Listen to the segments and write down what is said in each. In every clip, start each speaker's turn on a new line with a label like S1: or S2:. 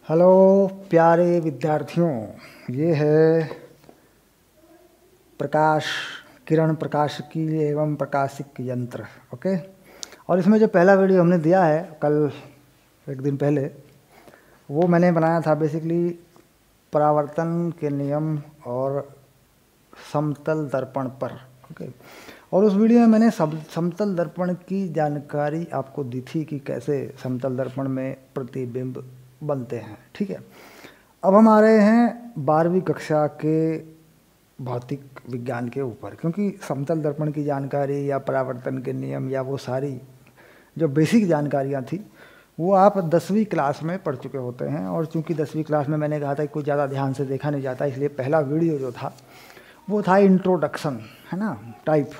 S1: Hello प्यारे विद्यार्थियों, ये है प्रकाश किरण प्रकाशिकी एवं प्रकाशिक यंत्र। ओके, और इसमें जो पहला वीडियो हमने दिया है कल एक दिन पहले, वो मैंने बनाया था बेसिकली परावर्तन के नियम और समतल दर्पण पर। ओके, और उस वीडियो में मैंने समतल दर्पण की जानकारी आपको दी थी कि कैसे समतल दर्पण में प्रतिबिंब बनते हैं। ठीक है, अब हम आ रहे हैं 12वीं कक्षा के भौतिक विज्ञान के ऊपर, क्योंकि समतल दर्पण की जानकारी या परावर्तन के नियम या वो सारी जो बेसिक जानकारियाँ थी वो आप 10वीं क्लास में पढ़ चुके होते हैं। और चूंकि 10वीं क्लास में मैंने कहा था कि कुछ ज़्यादा ध्यान से देखा नहीं जाता, इसलिए पहला वीडियो जो था वो था इंट्रोडक्शन, है ना, टाइप।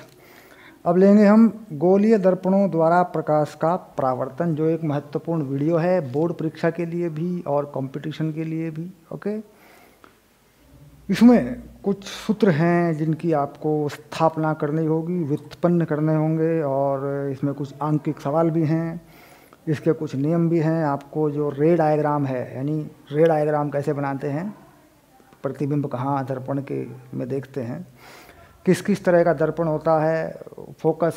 S1: अब लेंगे हम गोलीय दर्पणों द्वारा प्रकाश का परावर्तन, जो एक महत्वपूर्ण वीडियो है बोर्ड परीक्षा के लिए भी और कंपटीशन के लिए भी। ओके, इसमें कुछ सूत्र हैं जिनकी आपको स्थापना करनी होगी, व्युत्पन्न करने होंगे, और इसमें कुछ आंकिक सवाल भी हैं, इसके कुछ नियम भी हैं। आपको जो रे डायग्राम है, यानी रे डायग्राम कैसे बनाते हैं, प्रतिबिंब कहाँ दर्पण के में देखते हैं, किस किस तरह का दर्पण होता है, फोकस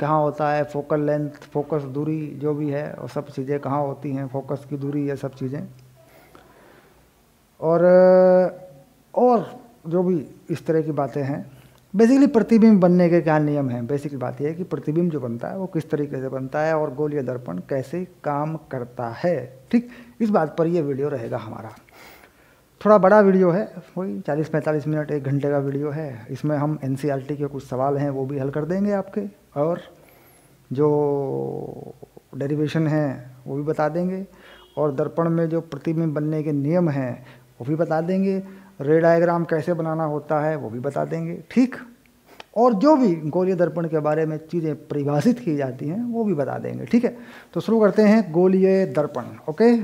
S1: कहाँ होता है, फोकल लेंथ, फोकस दूरी जो भी है, और सब चीज़ें कहाँ होती हैं, फोकस की दूरी, ये सब चीज़ें, और जो भी इस तरह की बातें हैं। बेसिकली प्रतिबिंब बनने के क्या नियम हैं, बेसिकली बात यह है कि प्रतिबिंब जो बनता है वो किस तरीके से बनता है और गोलीय दर्पण कैसे काम करता है। ठीक, इस बात पर यह वीडियो रहेगा हमारा। थोड़ा बड़ा वीडियो है, वही 40-45 मिनट, 1 घंटे का वीडियो है। इसमें हम एनसीईआरटी के कुछ सवाल हैं वो भी हल कर देंगे आपके, और जो डेरिवेशन है वो भी बता देंगे, और दर्पण में जो प्रतिबिंब बनने के नियम हैं वो भी बता देंगे, रे डायग्राम कैसे बनाना होता है वो भी बता देंगे। ठीक, और जो भी गोलीय दर्पण के बारे में चीज़ें परिभाषित की जाती हैं वो भी बता देंगे। ठीक है, तो शुरू करते हैं गोलीय दर्पण। ओके,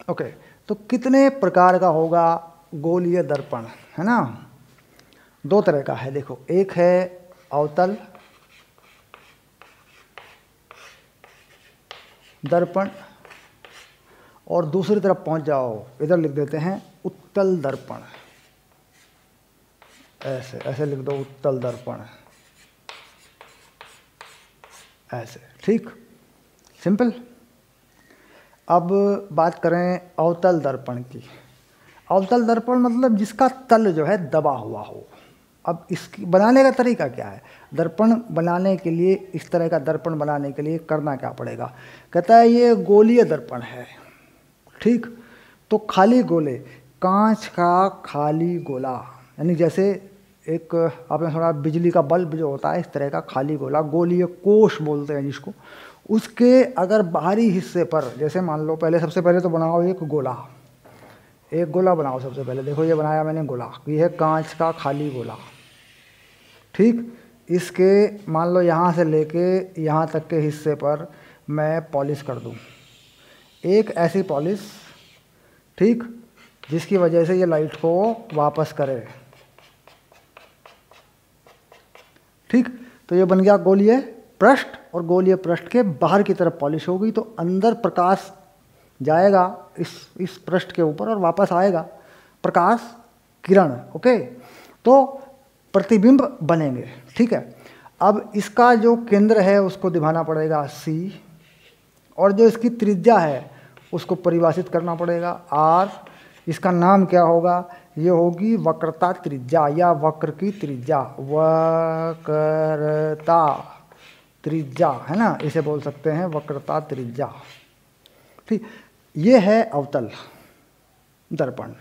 S1: ओके, तो कितने प्रकार का होगा गोलीय दर्पण, है ना। 2 तरह का है, देखो, एक है अवतल दर्पण, और दूसरी तरफ पहुंच जाओ, इधर लिख देते हैं उत्तल दर्पण। ऐसे ऐसे लिख दो, उत्तल दर्पण, ऐसे। ठीक, सिंपल। अब बात करें अवतल दर्पण की। अवतल दर्पण मतलब जिसका तल जो है दबा हुआ हो। अब इसकी बनाने का तरीका क्या है, दर्पण बनाने के लिए, इस तरह का दर्पण बनाने के लिए करना क्या पड़ेगा। कहता है ये गोलीय दर्पण है। ठीक, तो खाली गोले, कांच का खाली गोला, यानी जैसे एक आपने थोड़ा बिजली का बल्ब जो होता है, इस तरह का खाली गोला, गोलीय कोश बोलते हैं जिसको, उसके अगर बाहरी हिस्से पर, जैसे मान लो, पहले सबसे पहले तो बनाओ एक गोला, एक गोला बनाओ सबसे पहले। देखो ये बनाया मैंने गोला, ये है कांच का खाली गोला। ठीक, इसके मान लो यहाँ से लेके यहाँ तक के हिस्से पर मैं पॉलिश कर दूँ, एक ऐसी पॉलिश, ठीक, जिसकी वजह से ये लाइट को वापस करे। ठीक, तो ये बन गया गोलीय पृष्ठ, और गोलीय पृष्ठ के बाहर की तरफ पॉलिश होगी तो अंदर प्रकाश जाएगा इस पृष्ठ के ऊपर और वापस आएगा प्रकाश किरण। ओके, तो प्रतिबिंब बनेंगे। ठीक है, अब इसका जो केंद्र है उसको दिखाना पड़ेगा C, और जो इसकी त्रिज्या है उसको परिभाषित करना पड़ेगा R। इसका नाम क्या होगा, ये होगी वक्रता त्रिज्या या वक्र की त्रिज्या, वक्रता त्रिज्या, है ना, इसे बोल सकते हैं वक्रता त्रिज्या। ठीक, ये है अवतल दर्पण।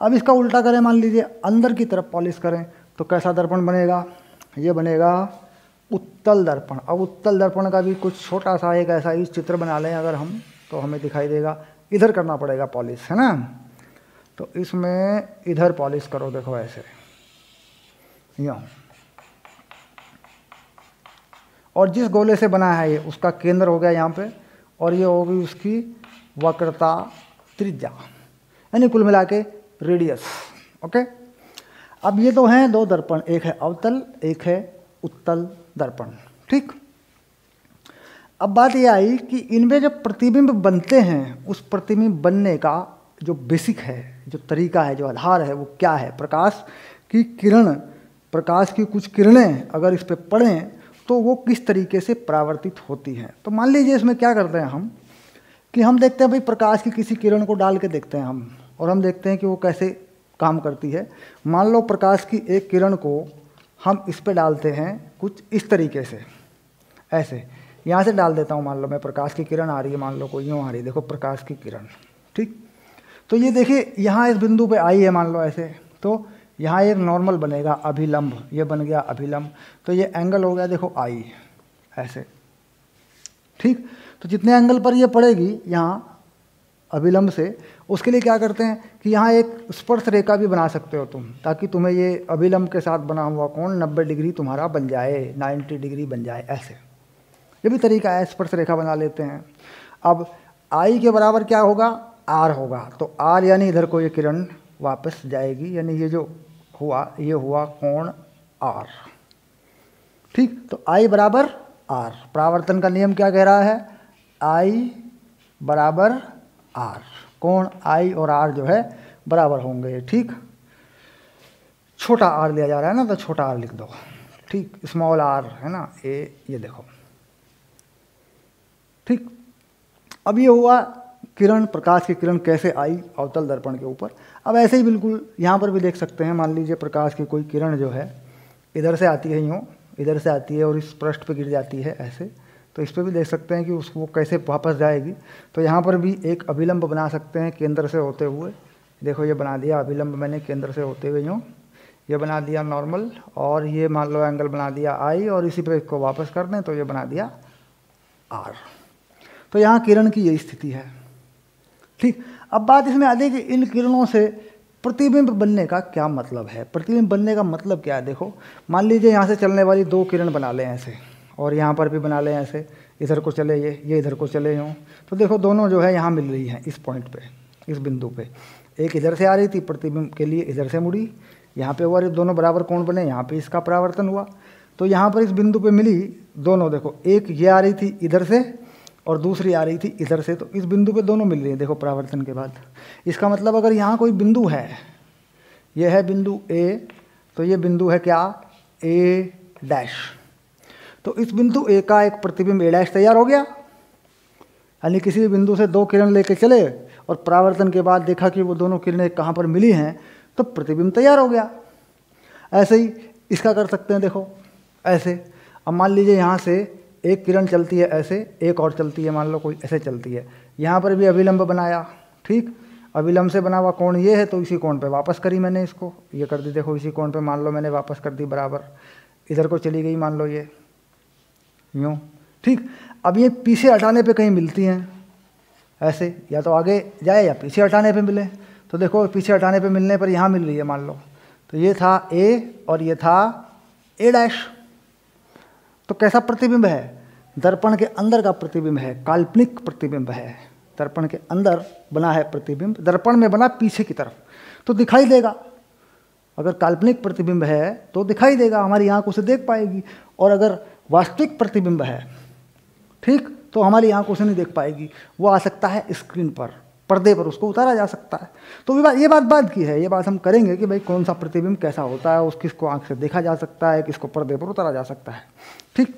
S1: अब इसका उल्टा करें, मान लीजिए अंदर की तरफ पॉलिश करें तो कैसा दर्पण बनेगा, ये बनेगा उत्तल दर्पण। अब उत्तल दर्पण का भी कुछ छोटा सा एक ऐसा ही चित्र बना लें अगर हम, तो हमें दिखाई देगा। इधर करना पड़ेगा पॉलिश, है ना, तो इसमें इधर पॉलिश करो, देखो ऐसे, यूँ, और जिस गोले से बना है ये उसका केंद्र हो गया यहाँ पे, और ये होगी उसकी वक्रता त्रिज्या, यानी कुल मिला के रेडियस। ओके, अब ये तो हैं दो दर्पण, एक है अवतल एक है उत्तल दर्पण। ठीक, अब बात ये आई कि इनमें जब प्रतिबिंब बनते हैं, उस प्रतिबिंब बनने का जो बेसिक है, जो तरीका है, जो आधार है, वो क्या है? प्रकाश की किरण, प्रकाश की कुछ किरणें अगर इस पर पड़ें तो वो किस तरीके से परावर्तित होती हैं। तो मान लीजिए इसमें क्या करते हैं हम कि हम देखते हैं भाई प्रकाश की किसी किरण को डाल के देखते हैं हम, और हम देखते हैं कि वो कैसे काम करती है। मान लो प्रकाश की एक किरण को हम इस पे डालते हैं कुछ इस तरीके से, ऐसे यहाँ से डाल देता हूँ। मान लो मैं प्रकाश की किरण आ रही है, मान लो कोई यूँ आ रही है, देखो प्रकाश की किरण। ठीक, तो ये देखिए यहाँ इस बिंदु पे आई है, मान लो ऐसे, तो यहाँ एक नॉर्मल बनेगा अभिलंब, ये बन गया अभिलंब, तो ये एंगल हो गया देखो आई, ऐसे। ठीक, तो जितने एंगल पर ये पड़ेगी यहाँ अभिलंब से, उसके लिए क्या करते हैं कि यहाँ एक स्पर्श रेखा भी बना सकते हो तुम, ताकि तुम्हें ये अभिलंब के साथ बना हुआ कोण 90 डिग्री तुम्हारा बन जाए, 90 डिग्री बन जाए, ऐसे। ये भी तरीका है, स्पर्श रेखा बना लेते हैं। अब आई के बराबर क्या होगा? आर होगा, तो आर यानी इधर को ये किरण वापस जाएगी, यानी ये जो हुआ ये हुआ कोण आर। ठीक, तो आई बराबर आर, परावर्तन का नियम क्या कह रहा है? आई बराबर आर, कोण आई और आर जो है बराबर होंगे। ठीक, छोटा आर लिया जा रहा है ना, तो छोटा आर लिख दो। ठीक, स्मॉल आर है ना, ये देखो। ठीक, अब ये हुआ किरण, प्रकाश की किरण कैसे आई अवतल दर्पण के ऊपर। अब ऐसे ही बिल्कुल यहाँ पर भी देख सकते हैं। मान लीजिए प्रकाश की कोई किरण जो है इधर से आती है, यूँ इधर से आती है और इस पृष्ठ पे गिर जाती है ऐसे, तो इस पर भी देख सकते हैं कि उसको कैसे वापस जाएगी। तो यहाँ पर भी एक अभिलंब बना सकते हैं केंद्र से होते हुए। देखो ये बना दिया अभिलंब मैंने केंद्र से होते हुए, यूँ ये बना दिया नॉर्मल, और ये मान लो एंगल बना दिया आई, और इसी पर इसको वापस कर दें तो ये बना दिया आर। तो यहाँ किरण की ये स्थिति है। ठीक, अब बात इसमें आती है कि इन किरणों से प्रतिबिंब बनने का क्या मतलब है। प्रतिबिंब बनने का मतलब क्या है? देखो मान लीजिए यहाँ से चलने वाली दो किरण बना लें ऐसे, और यहाँ पर भी बना लें ऐसे, इधर को चले ये इधर को चले यूँ, तो देखो दोनों जो है यहाँ मिल रही हैं इस पॉइंट पे, इस बिंदु पे। एक इधर से आ रही थी प्रतिबिंब के लिए, इधर से मुड़ी, यहाँ पे हुआ, दोनों बराबर कोण बने, यहाँ पे इसका परावर्तन हुआ। तो यहाँ पर इस बिंदु पे मिली दोनों, देखो एक ये आ रही थी इधर से और दूसरी आ रही थी इधर से, तो इस बिंदु पे दोनों मिल रही है देखो परावर्तन के बाद। इसका मतलब अगर यहाँ कोई बिंदु है, ये है बिंदु ए, तो ये बिंदु है क्या? ए डैश। तो इस बिंदु ए का एक प्रतिबिंब ए डैश तैयार हो गया, यानी किसी भी बिंदु से दो किरण लेके चले और परावर्तन के बाद देखा कि वो दोनों किरणें कहाँ पर मिली हैं, तो प्रतिबिंब तैयार हो गया। ऐसे ही इसका कर सकते हैं, देखो ऐसे। अब मान लीजिए यहाँ से एक किरण चलती है ऐसे, एक और चलती है, मान लो कोई ऐसे चलती है, यहाँ पर भी अभिलंब बनाया। ठीक, अभिलंब से बना हुआ कोण ये है, तो इसी कोण पे वापस करी मैंने इसको, ये कर दी, देखो इसी कोण पे मान लो मैंने वापस कर दी बराबर, इधर को चली गई मान लो ये यूँ। ठीक, अब ये पीछे हटाने पे कहीं मिलती हैं ऐसे, या तो आगे जाए या पीछे हटाने पे मिले। तो देखो पीछे हटाने पे मिलने पर यहाँ मिल रही है मान लो, तो ये था ए और ये था ए डैश। तो कैसा प्रतिबिंब है? दर्पण के अंदर का प्रतिबिंब है, काल्पनिक प्रतिबिंब है। दर्पण के अंदर बना है प्रतिबिंब, दर्पण में बना पीछे की तरफ, तो दिखाई देगा। अगर काल्पनिक प्रतिबिंब है तो दिखाई देगा, हमारी आंख उसे देख पाएगी। और अगर वास्तविक प्रतिबिंब है, ठीक, तो हमारी आंख उसे नहीं देख पाएगी, वो आ सकता है स्क्रीन पर, पर्दे पर उसको उतारा जा सकता है। तो ये बात बाद की है, ये बात हम करेंगे कि भाई कौन सा प्रतिबिंब कैसा होता है, उस किसको आंख से देखा जा सकता है, किसको पर्दे पर उतारा जा सकता है। ठीक,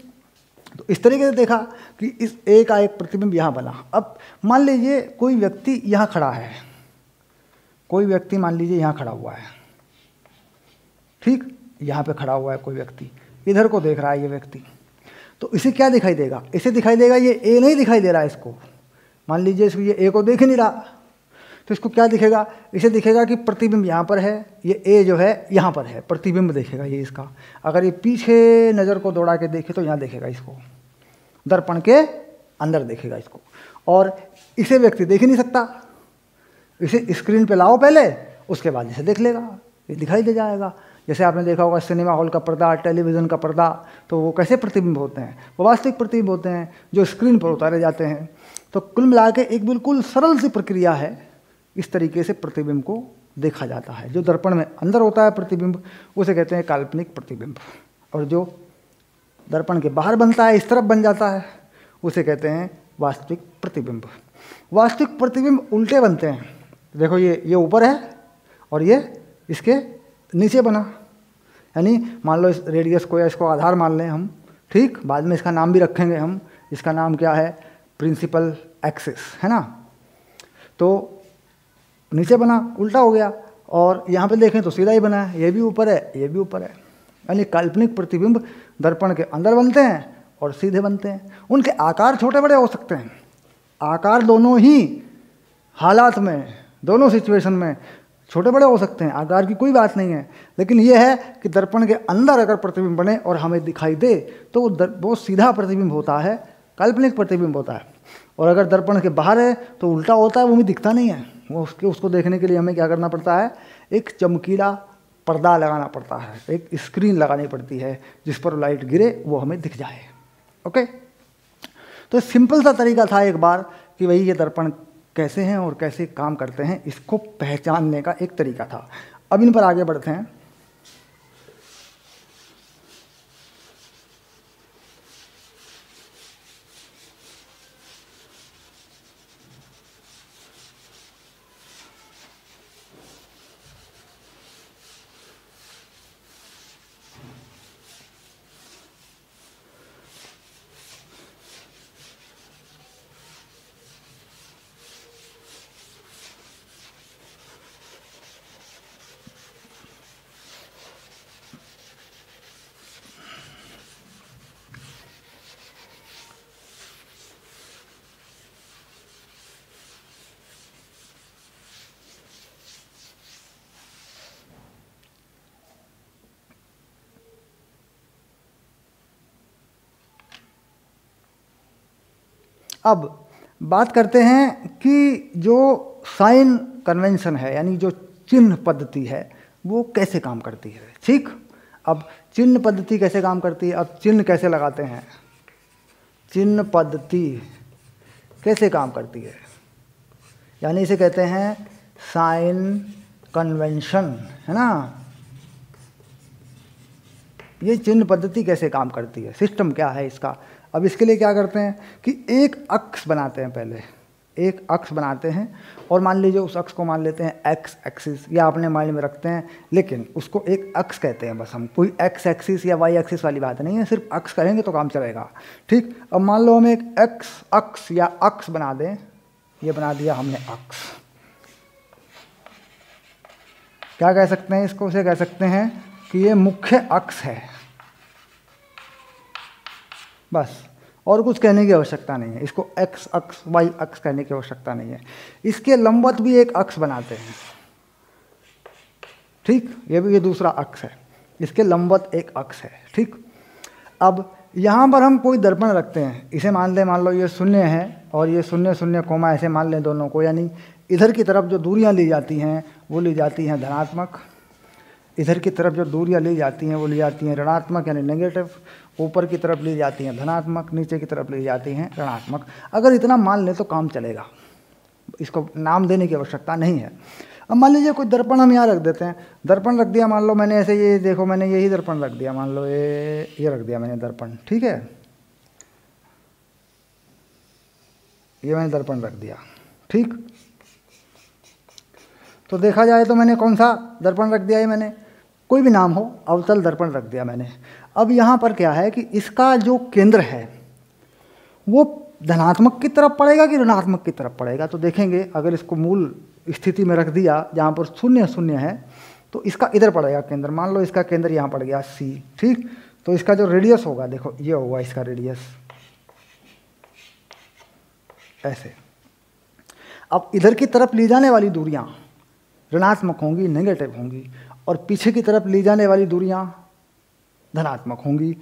S1: तो इस तरीके से देखा कि इस ए का एक प्रतिबिंब यहाँ बना। अब मान लीजिए कोई व्यक्ति यहाँ खड़ा है, कोई व्यक्ति मान लीजिए यहाँ खड़ा हुआ है, ठीक, यहाँ पे खड़ा हुआ है कोई व्यक्ति, इधर को देख रहा है ये व्यक्ति, तो इसे क्या दिखाई देगा? इसे दिखाई देगा ये ए नहीं दिखाई दे रहा है इसको, मान लीजिए इसको ये ए को देख ही नहीं रहा, तो इसको क्या दिखेगा? इसे दिखेगा कि प्रतिबिंब यहाँ पर है, ये ए जो है यहाँ पर है, प्रतिबिंब देखेगा ये इसका। अगर ये पीछे नज़र को दौड़ा के देखे तो यहाँ देखेगा इसको, दर्पण के अंदर देखेगा इसको, और इसे व्यक्ति देख ही नहीं सकता। इसे स्क्रीन पे लाओ पहले, उसके बाद इसे देख लेगा, ये दिखाई दे जाएगा। जैसे आपने देखा होगा सिनेमा हॉल का पर्दा, टेलीविज़न का पर्दा, तो वो कैसे प्रतिबिंब होते हैं? वो वास्तविक प्रतिबिंब होते हैं जो स्क्रीन पर उतारे जाते हैं। तो कुल मिला के एक बिल्कुल सरल सी प्रक्रिया है, इस तरीके से प्रतिबिंब को देखा जाता है। जो दर्पण में अंदर होता है प्रतिबिंब, उसे कहते हैं काल्पनिक प्रतिबिंब, और जो दर्पण के बाहर बनता है, इस तरफ बन जाता है, उसे कहते हैं वास्तविक प्रतिबिंब। वास्तविक प्रतिबिंब उल्टे बनते हैं। देखो ये ऊपर है और ये इसके नीचे बना, यानी मान लो इस रेडियस को या इसको आधार मान लें हम, ठीक। बाद में इसका नाम भी रखेंगे हम, इसका नाम क्या है? प्रिंसिपल एक्सिस, है ना। तो नीचे बना, उल्टा हो गया, और यहाँ पे देखें तो सीधा ही बना है, ये भी ऊपर है, ये भी ऊपर है। यानी काल्पनिक प्रतिबिंब दर्पण के अंदर बनते हैं और सीधे बनते हैं। उनके आकार छोटे बड़े हो सकते हैं, आकार दोनों ही हालात में, दोनों सिचुएशन में छोटे बड़े हो सकते हैं, आकार की कोई बात नहीं है। लेकिन ये है कि दर्पण के अंदर अगर प्रतिबिंब बने और हमें दिखाई दे तो वो सीधा प्रतिबिंब होता है, काल्पनिक प्रतिबिंब होता है। और अगर दर्पण के बाहर है तो उल्टा होता है, वो हमें दिखता नहीं है। वो उसको देखने के लिए हमें क्या करना पड़ता है? एक चमकीला पर्दा लगाना पड़ता है, एक स्क्रीन लगानी पड़ती है जिस पर लाइट गिरे वो हमें दिख जाए। ओके, तो सिंपल सा तरीका था एक बार कि भाई ये दर्पण कैसे हैं और कैसे काम करते हैं, इसको पहचानने का एक तरीका था। अब इन पर आगे बढ़ते हैं। अब बात करते हैं कि जो साइन कन्वेंशन है, यानी जो चिन्ह पद्धति है, वो कैसे काम करती है। ठीक, अब चिन्ह पद्धति कैसे काम करती है, अब चिन्ह कैसे लगाते हैं, चिन्ह पद्धति कैसे काम करती है, यानी इसे कहते हैं साइन कन्वेंशन, है ना। ये चिन्ह पद्धति कैसे काम करती है, सिस्टम क्या है इसका। अब इसके लिए क्या करते हैं कि एक अक्ष बनाते हैं, पहले एक अक्ष बनाते हैं, और मान लीजिए उस अक्ष को मान लेते हैं एक्स एक्सिस, या अपने माइंड में रखते हैं, लेकिन उसको एक अक्ष कहते हैं बस हम, कोई एक्स एक्सिस या वाई एक्सिस वाली बात नहीं है, सिर्फ अक्ष कहेंगे तो काम चलेगा। ठीक, अब मान लो हम एक एक्स अक्ष या अक्ष बना दें, ये बना दिया हमने अक्ष। क्या कह सकते हैं इसको, उसे कह सकते हैं कि ये मुख्य अक्ष है, बस, और कुछ कहने की आवश्यकता नहीं है। इसको एक्स अक्ष वाई अक्ष कहने की आवश्यकता नहीं है। इसके लंबवत भी एक अक्ष बनाते हैं, ठीक, ये दूसरा अक्ष है, इसके लंबवत एक अक्ष है। ठीक, अब यहाँ पर हम कोई दर्पण रखते हैं, इसे मान लो ये शून्य है और ये शून्य शून्य कोमा, ऐसे मान लें दोनों को, यानी इधर की तरफ जो दूरियाँ ली जाती हैं वो ली जाती हैं धनात्मक, इधर की तरफ जो दूरियाँ ली जाती हैं वो ली जाती हैं ऋणात्मक यानी नेगेटिव, ऊपर की तरफ ली जाती हैं धनात्मक, नीचे की तरफ ली जाती हैं ऋणात्मक। अगर इतना मान लें तो काम चलेगा, इसको नाम देने की आवश्यकता नहीं है। अब मान लीजिए कोई दर्पण हम यहाँ रख देते हैं, दर्पण रख दिया, मान लो मैंने ऐसे, ये देखो मैंने यही दर्पण रख दिया, मान लो ये रख दिया मैंने दर्पण, ठीक है, ये मैंने दर्पण रख दिया। ठीक, तो देखा जाए तो मैंने कौन सा दर्पण रख दिया, ये मैंने कोई भी नाम हो, अवतल दर्पण रख दिया मैंने। अब यहाँ पर क्या है कि इसका जो केंद्र है वो धनात्मक की तरफ पड़ेगा कि ऋणात्मक की तरफ पड़ेगा। तो देखेंगे अगर इसको मूल स्थिति में रख दिया जहाँ पर शून्य शून्य है तो इसका इधर पड़ेगा केंद्र, मान लो इसका केंद्र यहाँ पड़ गया C। ठीक, तो इसका जो रेडियस होगा, देखो ये होगा इसका रेडियस ऐसे। अब इधर की तरफ ली जाने वाली दूरियाँ ऋणात्मक होंगी, नेगेटिव होंगी, और पीछे की तरफ ली जाने वाली दूरियाँ धनात्मक होंगी।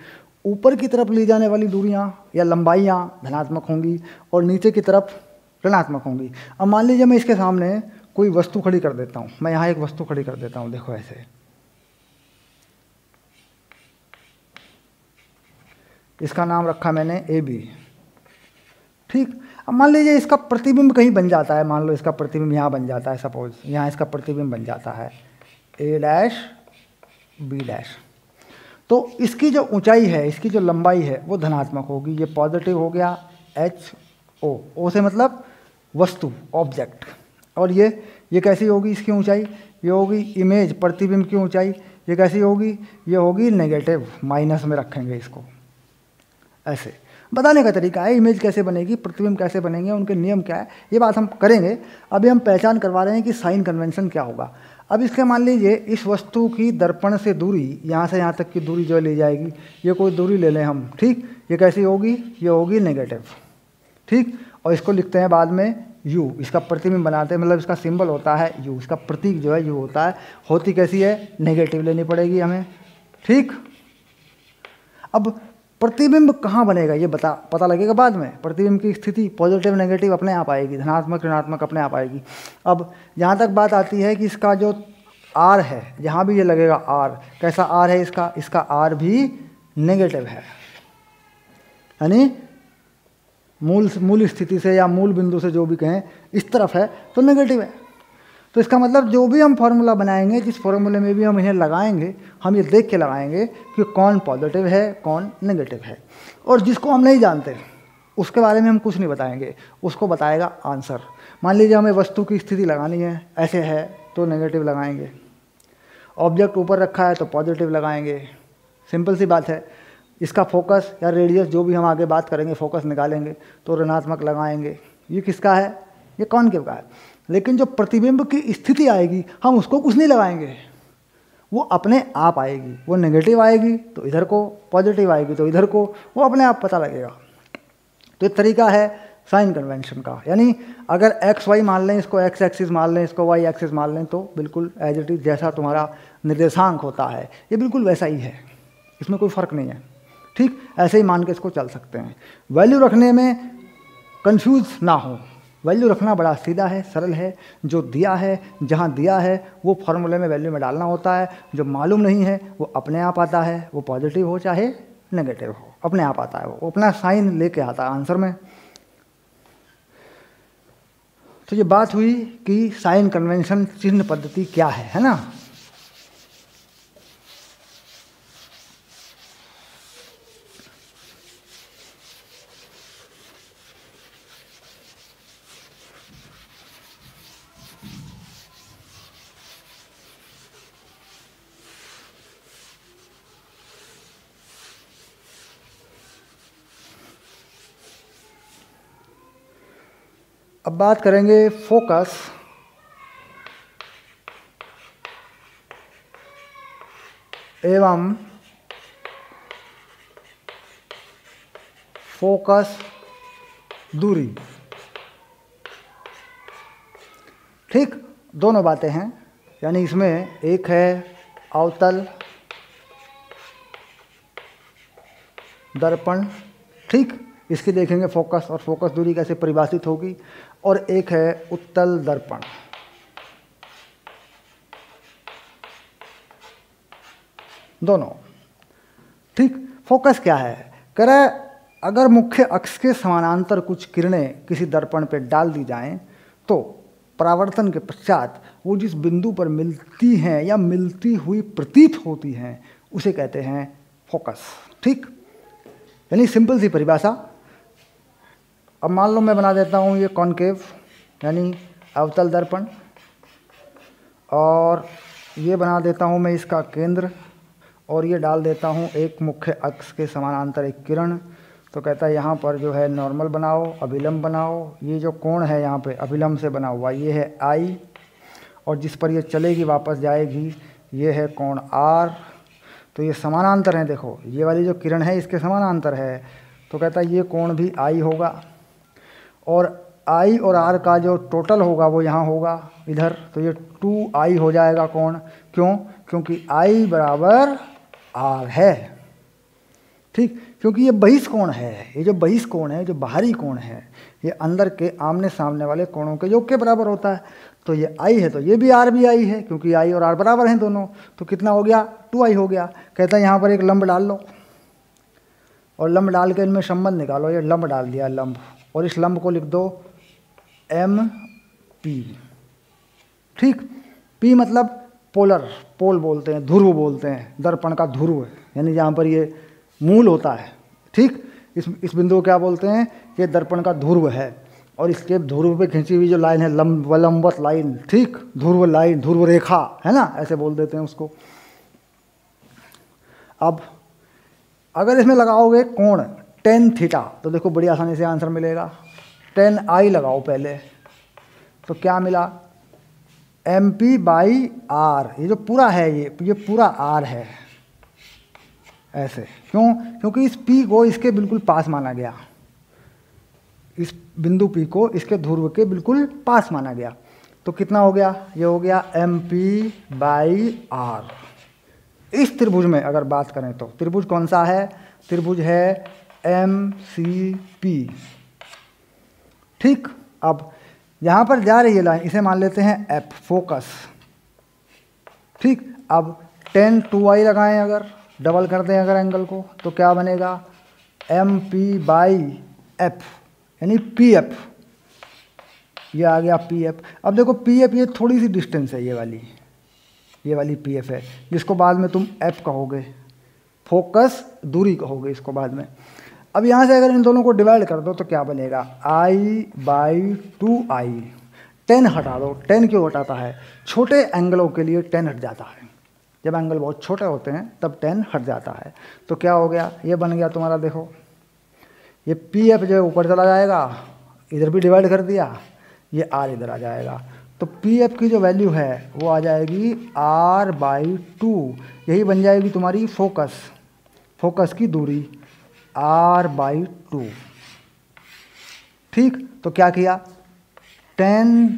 S1: ऊपर की तरफ ली जाने वाली दूरियाँ या लंबाइयाँ धनात्मक होंगी और नीचे की तरफ ऋणात्मक होंगी। अब मान लीजिए मैं इसके सामने कोई वस्तु खड़ी कर देता हूँ, मैं यहाँ एक वस्तु खड़ी कर देता हूँ, देखो ऐसे, इसका नाम रखा मैंने AB। ठीक, अब मान लीजिए इसका प्रतिबिंब कहीं बन जाता है, मान लो इसका प्रतिबिंब यहाँ बन जाता है, सपोज यहाँ इसका प्रतिबिंब बन जाता है A', B', तो इसकी जो ऊंचाई है, इसकी जो लंबाई है वो धनात्मक होगी। ये पॉजिटिव हो गया HO, O से मतलब वस्तु, ऑब्जेक्ट। और ये कैसी होगी इसकी ऊंचाई? ये होगी इमेज, प्रतिबिंब की ऊंचाई। ये कैसी होगी? ये होगी नेगेटिव, माइनस में रखेंगे इसको। ऐसे बताने का तरीका है इमेज कैसे बनेगी, प्रतिबिंब कैसे बनेंगे, उनके नियम क्या है, ये बात हम करेंगे। अभी हम पहचान करवा रहे हैं कि साइन कन्वेंशन क्या होगा। अब इसके मान लीजिए इस वस्तु की दर्पण से दूरी, यहाँ से यहाँ तक की दूरी जो ली जाएगी, ये कोई दूरी ले लें हम। ठीक, ये कैसी होगी? ये होगी नेगेटिव। ठीक, और इसको लिखते हैं बाद में U, इसका प्रतिबिंब बनाते हैं, मतलब इसका सिंबल होता है U, इसका प्रतीक जो है U होता है। होती कैसी है? नेगेटिव लेनी पड़ेगी हमें। ठीक, अब प्रतिबिंब कहाँ बनेगा ये पता लगेगा बाद में। प्रतिबिंब की स्थिति पॉजिटिव नेगेटिव अपने आप आएगी, धनात्मक ऋणात्मक अपने आप आएगी। अब यहाँ तक बात आती है कि इसका जो R है, जहाँ भी ये लगेगा R, कैसा R है इसका R भी नेगेटिव है, यानी मूल स्थिति से या मूल बिंदु से जो भी कहें इस तरफ है तो नेगेटिव है। तो इसका मतलब जो भी हम फॉर्मूला बनाएंगे, जिस फॉर्मूले में भी हम इन्हें लगाएंगे, हम ये देख के लगाएंगे कि कौन पॉजिटिव है कौन नेगेटिव है। और जिसको हम नहीं जानते उसके बारे में हम कुछ नहीं बताएंगे, उसको बताएगा आंसर। मान लीजिए हमें वस्तु की स्थिति लगानी है, ऐसे है तो नेगेटिव लगाएंगे, ऑब्जेक्ट ऊपर रखा है तो पॉजिटिव लगाएंगे, सिंपल सी बात है। इसका फोकस या रेडियस जो भी हम आगे बात करेंगे, फोकस निकालेंगे तो ऋणात्मक लगाएंगे। ये किसका है? ये कॉनकेव का है। लेकिन जो प्रतिबिंब की स्थिति आएगी हम उसको कुछ नहीं लगाएंगे, वो अपने आप आएगी। वो नेगेटिव आएगी तो इधर को, पॉजिटिव आएगी तो इधर को, वो अपने आप पता लगेगा। तो एक तरीका है साइन कन्वेंशन का, यानी अगर एक्स वाई मान लें, इसको एक्स एक्सिस मान लें, इसको वाई एक्सिस मान लें, तो बिल्कुल एज इट इज जैसा तुम्हारा निर्देशांक होता है ये बिल्कुल वैसा ही है, इसमें कोई फ़र्क नहीं है। ठीक, ऐसे ही मान के इसको चल सकते हैं। वैल्यू रखने में कंफ्यूज ना हो, वैल्यू रखना बड़ा सीधा है, सरल है। जो दिया है, जहाँ दिया है वो फॉर्मूले में वैल्यू में डालना होता है। जो मालूम नहीं है वो अपने आप आता है, वो पॉजिटिव हो चाहे नेगेटिव हो, अपने आप आता है, वो अपना साइन लेके आता है आंसर में। तो ये बात हुई कि साइन कन्वेंशन चिन्ह पद्धति क्या है ना। अब बात करेंगे फोकस एवं फोकस दूरी। ठीक, दोनों बातें हैं, यानी इसमें एक है अवतल दर्पण, ठीक, इसकी देखेंगे फोकस और फोकस दूरी कैसे परिभाषित होगी, और एक है उत्तल दर्पण। दोनों ठीक। फोकस क्या है? कह रहा है अगर मुख्य अक्ष के समानांतर कुछ किरणें किसी दर्पण पर डाल दी जाएं तो परावर्तन के पश्चात वो जिस बिंदु पर मिलती हैं या मिलती हुई प्रतीत होती हैं उसे कहते हैं फोकस। ठीक, यानी सिंपल सी परिभाषा। अब मान लो मैं बना देता हूँ ये कॉनकेव यानी अवतल दर्पण, और ये बना देता हूँ मैं इसका केंद्र, और ये डाल देता हूँ एक मुख्य अक्ष के समानांतर एक किरण। तो कहता है यहाँ पर जो है नॉर्मल बनाओ, अभिलंब बनाओ। ये जो कोण है यहाँ पे अभिलंब से बना हुआ ये है आई, और जिस पर ये चलेगी वापस जाएगी ये है कोण आर। तो ये समानांतर है, देखो ये वाली जो किरण है इसके समानांतर है, तो कहता है ये कोण भी आई होगा, और आई और आर का जो टोटल होगा वो यहाँ होगा इधर, तो ये 2i हो जाएगा कोण। क्यों? क्योंकि i बराबर आर है। ठीक, क्योंकि ये बहिष्कोण है, ये जो बहिष्कोण है, जो बाहरी कोण है, ये अंदर के आमने सामने वाले कोणों के योग के बराबर होता है। तो ये i है तो ये भी आर भी i है, क्योंकि i और r बराबर हैं दोनों। तो कितना हो गया? 2i हो गया। कहता है यहाँ पर एक लंब डाल लो, और लंब डाल के इनमें संबंध निकालो। ये लंब डाल दिया लंब, और इस लंब को लिख दो MP। ठीक, P मतलब पोलर, पोल बोलते हैं, ध्रुव बोलते हैं, दर्पण का ध्रुव, यानी जहाँ पर ये मूल होता है। ठीक, इस बिंदु को क्या बोलते हैं? ये दर्पण का ध्रुव है, और इसके ध्रुव पे खींची हुई जो लाइन है लंबवत लाइन, ठीक, ध्रुव लाइन, ध्रुव रेखा है ना, ऐसे बोल देते हैं उसको। अब अगर इसमें लगाओगे कोण tan थीटा, तो देखो बड़ी आसानी से आंसर मिलेगा। tan I लगाओ पहले, तो क्या मिला? MP/R। ये जो पूरा है ये पूरा R है, ऐसे। क्यों? क्योंकि इस P को इसके बिल्कुल पास माना गया, इस बिंदु P को इसके ध्रुव के बिल्कुल पास माना गया। तो कितना हो गया? ये हो गया MP/R। इस त्रिभुज में अगर बात करें तो त्रिभुज कौन सा है? त्रिभुज है MCP। ठीक, अब यहाँ पर जा रही है लाइन, इसे मान लेते हैं F, फोकस। ठीक, अब tan 2I लगाएं, अगर डबल कर दें अगर एंगल को, तो क्या बनेगा? MP/F, यानी PF। ये आ गया PF। अब देखो PF ये थोड़ी सी डिस्टेंस है, ये वाली PF है, जिसको बाद में तुम F कहोगे, फोकस दूरी कहोगे इसको बाद में। अब यहाँ से अगर इन दोनों को डिवाइड कर दो तो क्या बनेगा? I/2I। tan हटा दो। tan क्यों हटाता है? छोटे एंगलों के लिए tan हट जाता है, जब एंगल बहुत छोटे होते हैं तब tan हट जाता है। तो क्या हो गया? ये बन गया तुम्हारा, देखो ये PF जो है ऊपर चला जाएगा, इधर भी डिवाइड कर दिया, ये R इधर आ जाएगा। तो PF की जो वैल्यू है वो आ जाएगी R/2, यही बन जाएगी तुम्हारी फोकस की दूरी R/2। ठीक, तो क्या किया? tan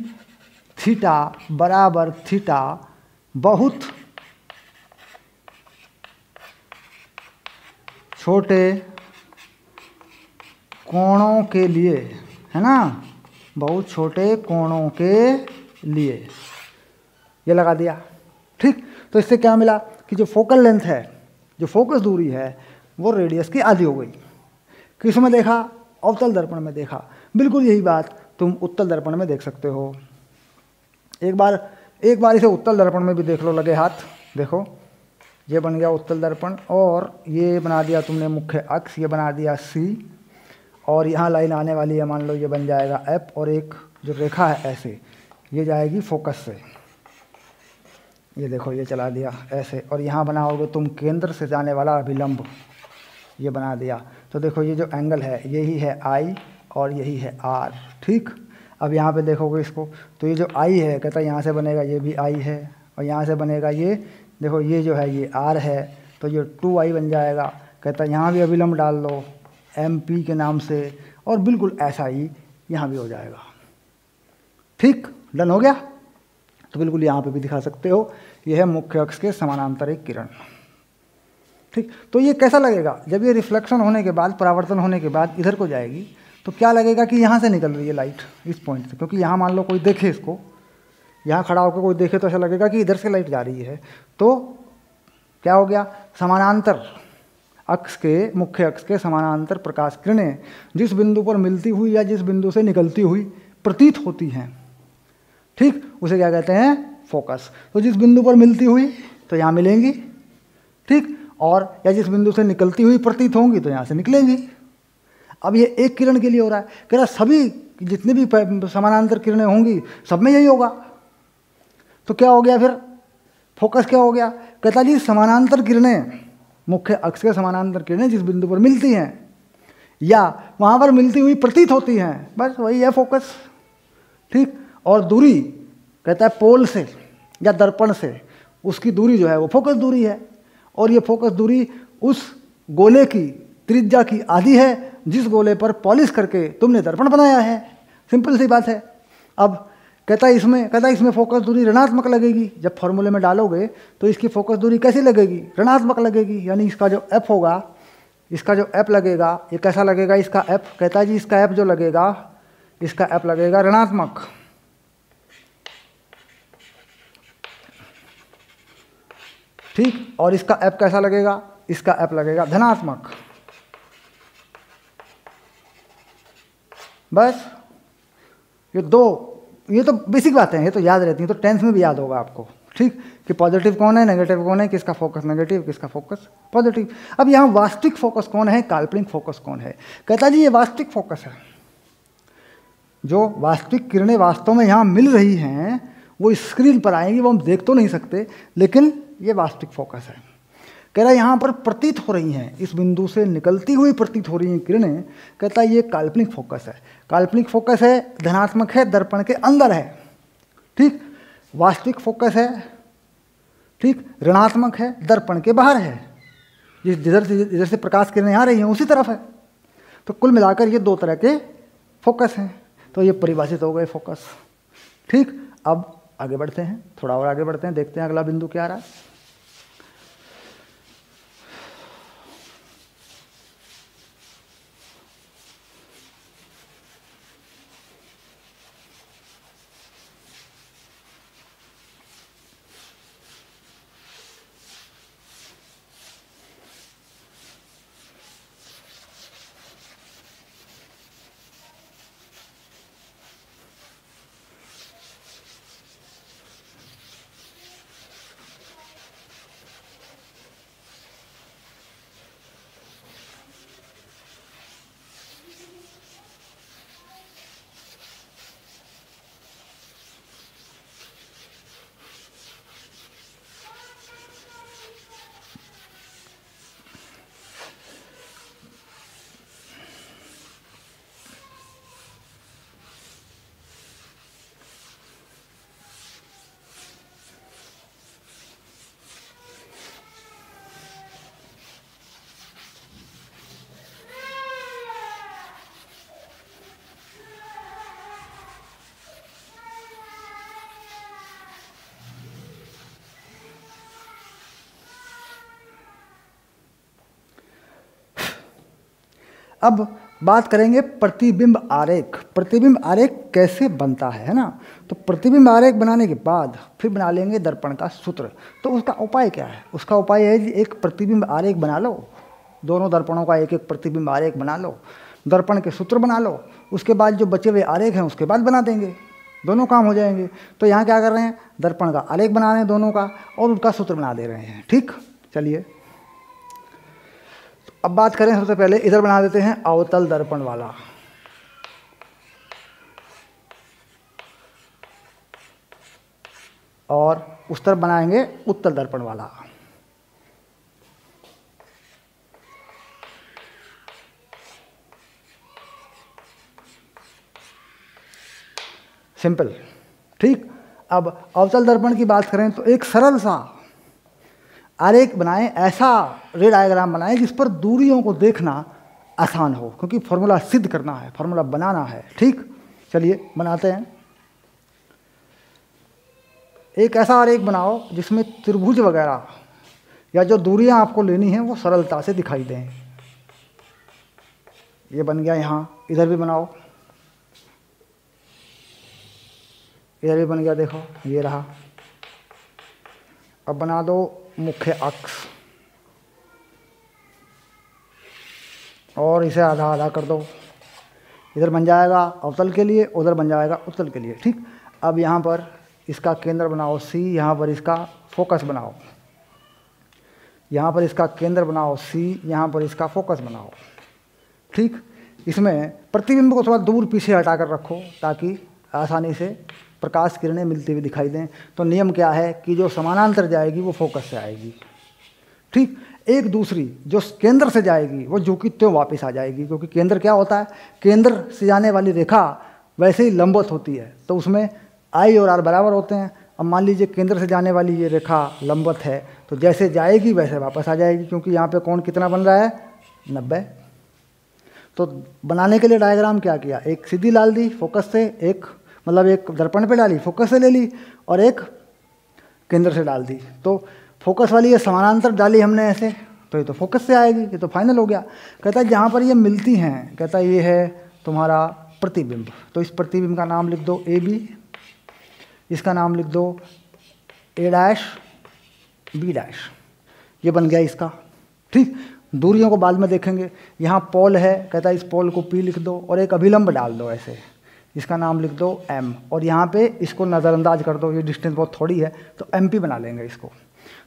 S1: थीटा बराबर थीटा बहुत छोटे कोणों के लिए, है ना, बहुत छोटे कोणों के लिए, ये लगा दिया। ठीक, तो इससे क्या मिला कि जो फोकल लेंथ है, जो फोकस दूरी है, वो रेडियस की आधी हो गई। किस में देखा? अवतल दर्पण में देखा। बिल्कुल यही बात तुम उत्तल दर्पण में देख सकते हो। एक बार इसे उत्तल दर्पण में भी देख लो, लगे हाथ। देखो ये बन गया उत्तल दर्पण, और ये बना दिया तुमने मुख्य अक्ष, ये बना दिया C, और यहाँ लाइन आने वाली है, मान लो ये बन जाएगा F, और एक जो रेखा है ऐसे, ये जाएगी फोकस से, ये देखो ये चला दिया ऐसे, और यहाँ बनाओगे तुम केंद्र से जाने वाला अभिलंब, ये बना दिया। तो देखो ये जो एंगल है यही है I और यही है R। ठीक, अब यहाँ पे देखोगे इसको, तो ये जो I है, कहता है यहाँ से बनेगा ये भी I है, और यहाँ से बनेगा ये, देखो ये जो है ये R है, तो ये 2I बन जाएगा। कहता है यहाँ भी अभिलंब डाल लो MP के नाम से, और बिल्कुल ऐसा ही यहाँ भी हो जाएगा। ठीक, डन हो गया। तो बिल्कुल यहाँ पे भी दिखा सकते हो, यह है मुख्य अक्ष के समानांतर एक किरण। ठीक, तो ये कैसा लगेगा? जब ये रिफ्लेक्शन होने के बाद, परावर्तन होने के बाद इधर को जाएगी, तो क्या लगेगा कि यहाँ से निकल रही है लाइट, इस पॉइंट से। क्योंकि यहाँ मान लो कोई देखे इसको, यहाँ खड़ा होकर कोई देखे तो ऐसा लगेगा कि इधर से लाइट जा रही है। तो क्या हो गया? समानांतर अक्ष के, मुख्य अक्ष के समानांतर प्रकाश किरणें जिस बिंदु पर मिलती हुई या जिस बिंदु से निकलती हुई प्रतीत होती हैं, ठीक, उसे क्या कहते हैं? फोकस। तो जिस बिंदु पर मिलती हुई तो यहाँ मिलेंगी, ठीक, और या जिस बिंदु से निकलती हुई प्रतीत होंगी तो यहाँ से निकलेंगी। अब ये एक किरण के लिए हो रहा है, कह रहा सभी जितने भी समानांतर किरणें होंगी सब में यही होगा। तो क्या हो गया फिर? फोकस क्या हो गया? कहता जी समानांतर किरणें, मुख्य अक्ष के समानांतर किरणें जिस बिंदु पर मिलती हैं या वहाँ पर मिलती हुई प्रतीत होती हैं, बस वही है फोकस। ठीक, और दूरी कहता है पोल से या दर्पण से, उसकी दूरी जो है वो फोकस दूरी है, और ये फोकस दूरी उस गोले की त्रिज्या की आधी है जिस गोले पर पॉलिश करके तुमने दर्पण बनाया है। सिंपल सी बात है। अब कहता है इसमें फोकस दूरी ऋणात्मक लगेगी। जब फॉर्मूले में डालोगे तो इसकी फोकस दूरी कैसी लगेगी? ऋणात्मक लगेगी। यानी इसका जो F होगा, इसका जो F लगेगा, ये कैसा लगेगा इसका F? कहता है जी इसका F जो लगेगा, इसका F लगेगा ऋणात्मक। ठीक, और इसका F कैसा लगेगा? इसका F लगेगा धनात्मक। बस ये तो बेसिक बातें हैं, ये तो याद रहती हैं, तो टेंस में भी याद होगा आपको, ठीक, कि पॉजिटिव कौन है, नेगेटिव कौन है, किसका फोकस नेगेटिव, किसका फोकस पॉजिटिव। अब यहाँ वास्तविक फोकस कौन है, काल्पनिक फोकस कौन है? कहता जी ये वास्तविक फोकस है। जो वास्तविक किरणें वास्तव में यहाँ मिल रही हैं वो स्क्रीन पर आएंगी, वो हम देख तो नहीं सकते, लेकिन ये वास्तविक फोकस है। कह रहा है यहाँ पर प्रतीत हो रही हैं, इस बिंदु से निकलती हुई प्रतीत हो रही हैं किरणें। कहता है ये काल्पनिक फोकस है। काल्पनिक फोकस है, धनात्मक है, दर्पण के अंदर है, ठीक। वास्तविक फोकस है, ठीक, ऋणात्मक है, दर्पण के बाहर है, जिधर से प्रकाश किरणें आ रही हैं उसी तरफ है। तो कुल मिलाकर ये दो तरह के फोकस हैं। तो ये परिभाषित हो गए फोकस, ठीक। अब आगे बढ़ते हैं, थोड़ा और आगे बढ़ते हैं, देखते हैं अगला बिंदु क्या आ रहा है। अब बात करेंगे प्रतिबिंब आरेख। प्रतिबिंब आरेख कैसे बनता है ना? तो प्रतिबिंब आरेख बनाने के बाद फिर बना लेंगे दर्पण का सूत्र। तो उसका उपाय क्या है? उसका उपाय है कि एक प्रतिबिंब आरेख बना लो, दोनों दर्पणों का एक एक प्रतिबिंब आरेख बना लो, दर्पण के सूत्र बना लो, उसके बाद जो बचे हुए आरेख हैं उसके बाद बना देंगे, दोनों काम हो जाएंगे। तो यहाँ क्या कर रहे हैं, दर्पण का आरेख बना रहे हैं दोनों का और उनका सूत्र बना दे रहे हैं, ठीक। चलिए अब बात करें, सबसे पहले इधर बना देते हैं अवतल दर्पण वाला। और उस तरफ बनाएंगे उत्तल दर्पण वाला। सिंपल, ठीक। अब अवतल दर्पण की बात करें तो एक सरल सा आरेख बनाएं, ऐसा रे डायग्राम बनाएं जिस पर दूरियों को देखना आसान हो, क्योंकि फॉर्मूला सिद्ध करना है, फॉर्मूला बनाना है, ठीक। चलिए बनाते हैं। एक ऐसा आरेख बनाओ जिसमें त्रिभुज वगैरह या जो दूरियां आपको लेनी हैं वो सरलता से दिखाई दें। ये बन गया, यहाँ इधर भी बनाओ, इधर भी बन गया, देखो ये रहा। अब बना दो मुख्य अक्ष और इसे आधा आधा कर दो। इधर बन जाएगा अवतल के लिए, उधर बन जाएगा उत्तल के लिए, ठीक। अब यहाँ पर इसका केंद्र बनाओ C, यहाँ पर इसका फोकस बनाओ, यहाँ पर इसका केंद्र बनाओ C, यहाँ पर इसका फोकस बनाओ, ठीक। इसमें प्रतिबिंब को थोड़ा दूर पीछे हटा कर रखो ताकि आसानी से प्रकाश किरणें मिलती हुई दिखाई दें। तो नियम क्या है कि जो समानांतर जाएगी वो फोकस से आएगी, ठीक। एक दूसरी जो केंद्र से जाएगी वो जो कि त्यों वापस आ जाएगी, क्योंकि केंद्र क्या होता है, केंद्र से जाने वाली रेखा वैसे ही लंबवत होती है, तो उसमें I और R बराबर होते हैं। अब मान लीजिए केंद्र से जाने वाली ये रेखा लंबवत है, तो जैसे जाएगी वैसे वापस आ जाएगी, क्योंकि यहाँ पे कोण कितना बन रहा है, 90। तो बनाने के लिए डायग्राम क्या किया, एक सीधी डाल दी फोकस से, एक मतलब एक दर्पण पे डाली फोकस से ले ली, और एक केंद्र से डाल दी। तो फोकस वाली ये समानांतर डाली हमने ऐसे, तो ये तो फोकस से आएगी, ये तो फाइनल हो गया। कहता है जहाँ पर ये मिलती हैं, कहता है ये है तुम्हारा प्रतिबिंब। तो इस प्रतिबिंब का नाम लिख दो AB, इसका नाम लिख दो A' B', ये बन गया इसका, ठीक। दूरियों को बाद में देखेंगे। यहाँ पोल है, कहता है इस पोल को P लिख दो और एक अभिलंब डाल दो ऐसे, इसका नाम लिख दो M, और यहाँ पे इसको नज़रअंदाज कर दो, ये डिस्टेंस बहुत थोड़ी है तो MP बना लेंगे इसको।